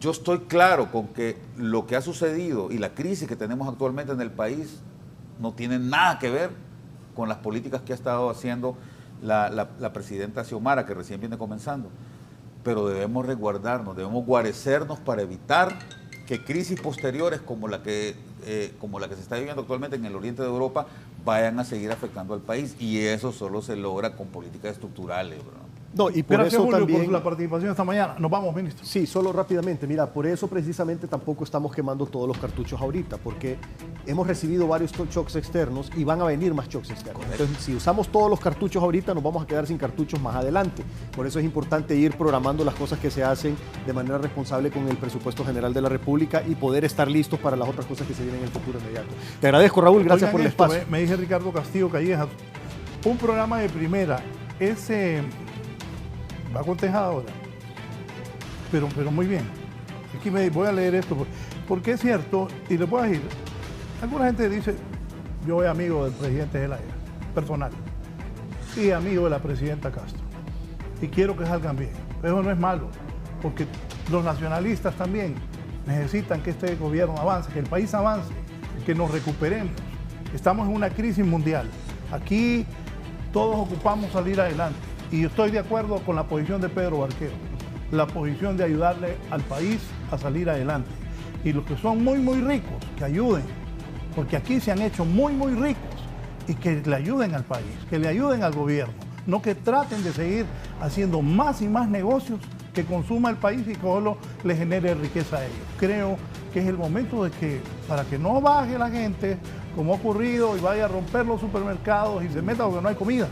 yo estoy claro con que lo que ha sucedido y la crisis que tenemos actualmente en el país no tiene nada que ver con las políticas que ha estado haciendo la presidenta Xiomara, que recién viene comenzando. pero debemos resguardarnos, debemos guarecernos para evitar que crisis posteriores como la que se está viviendo actualmente en el oriente de Europa vayan a seguir afectando al país, y eso solo se logra con políticas estructurales, ¿verdad? No, y por Gracias, eso Julio, también, por la participación esta mañana. Nos vamos, ministro. Sí, solo rápidamente. Mira, por eso precisamente tampoco estamos quemando todos los cartuchos ahorita, porque hemos recibido varios shocks externos y van a venir más shocks externos. Entonces, si usamos todos los cartuchos ahorita, nos vamos a quedar sin cartuchos más adelante. Por eso es importante ir programando las cosas que se hacen de manera responsable con el presupuesto general de la República y poder estar listos para las otras cosas que se vienen en el futuro inmediato. Te agradezco, Raúl. Gracias Oigan por el esto, espacio. me dice Ricardo Castillo Callejas, un programa de primera, ese va a contestar ahora, pero muy bien. Aquí voy a leer esto, porque es cierto, y les voy a decir, alguna gente dice, yo soy amigo del presidente Zelaya, personal, y amigo de la presidenta Castro, y quiero que salgan bien. Eso no es malo, porque los nacionalistas también necesitan que este gobierno avance, que el país avance, que nos recuperemos. Estamos en una crisis mundial. Aquí todos ocupamos salir adelante. Y estoy de acuerdo con la posición de Pedro Barquero, la posición de ayudarle al país a salir adelante. Y los que son muy ricos, que ayuden, porque aquí se han hecho muy ricos, y que le ayuden al país, que le ayuden al gobierno, no que traten de seguir haciendo más y más negocios que consuma el país y que solo le genere riqueza a ellos. Creo que es el momento de que, para que no baje la gente, como ha ocurrido, y vaya a romper los supermercados y se meta porque no hay comida.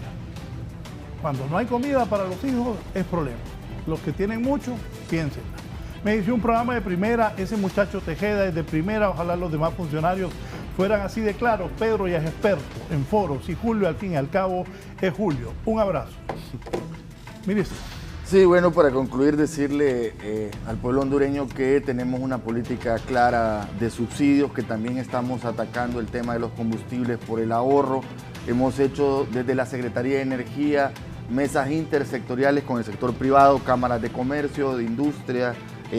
Cuando no hay comida para los hijos es problema. Los que tienen mucho, piensen. Me hizo un programa de primera, ese muchacho Tejeda es de primera, ojalá los demás funcionarios fueran así de claros. Pedro ya es experto en foros y Julio al fin y al cabo es Julio. Un abrazo. Ministro. Sí, bueno, para concluir decirle al pueblo hondureño que tenemos una política clara de subsidios, que también estamos atacando el tema de los combustibles por el ahorro. Hemos hecho desde la Secretaría de Energía mesas intersectoriales con el sector privado, cámaras de comercio, de industria,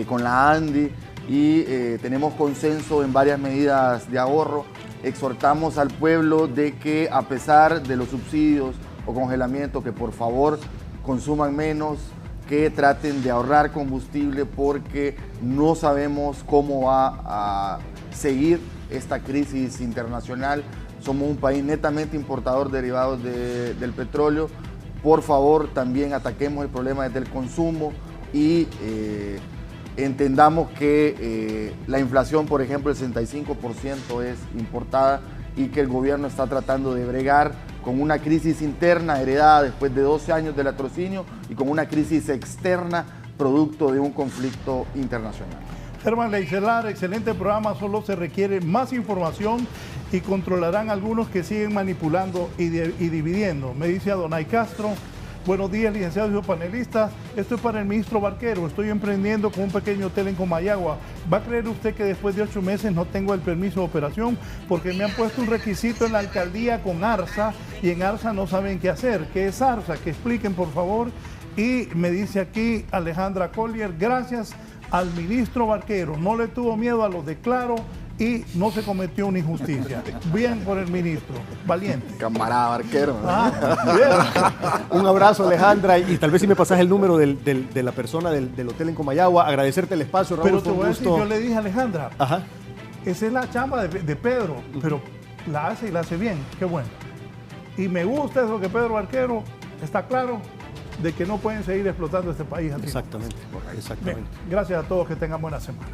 con la ANDI, y tenemos consenso en varias medidas de ahorro. Exhortamos al pueblo de que, a pesar de los subsidios o congelamiento, que por favor consuman menos, que traten de ahorrar combustible, porque no sabemos cómo va a seguir esta crisis internacional. Somos un país netamente importador de derivados del petróleo. Por favor, también ataquemos el problema desde el consumo y entendamos que la inflación, por ejemplo, el 65% es importada, y que el gobierno está tratando de bregar con una crisis interna heredada después de 12 años de latrocinio y con una crisis externa producto de un conflicto internacional. Germán Leicelar, excelente programa, solo se requiere más información y controlarán algunos que siguen manipulando y dividiendo. Me dice Adonai Castro, buenos días licenciados y panelistas, esto es para el ministro Barquero, estoy emprendiendo con un pequeño hotel en Comayagua. ¿Va a creer usted que después de 8 meses no tengo el permiso de operación? Porque me han puesto un requisito en la alcaldía con ARSA y en ARSA no saben qué hacer. ¿Qué es ARSA? Que expliquen por favor. Y me dice aquí Alejandra Collier, gracias al ministro Barquero, no le tuvo miedo a los de Claro y no se cometió una injusticia. Bien por el ministro, valiente. Camarada Barquero. Un abrazo, Alejandra, y tal vez si me pasas el número de la persona del hotel en Comayagua, agradecerte el espacio, Raúl. Pero te voy a decir, yo le dije a Alejandra, ajá, esa es la chamba de Pedro, pero la hace y la hace bien, qué bueno. Y me gusta eso que Pedro Barquero está claro de que no pueden seguir explotando este país así. Exactamente, exactamente. Bien, gracias a todos, que tengan buena semana.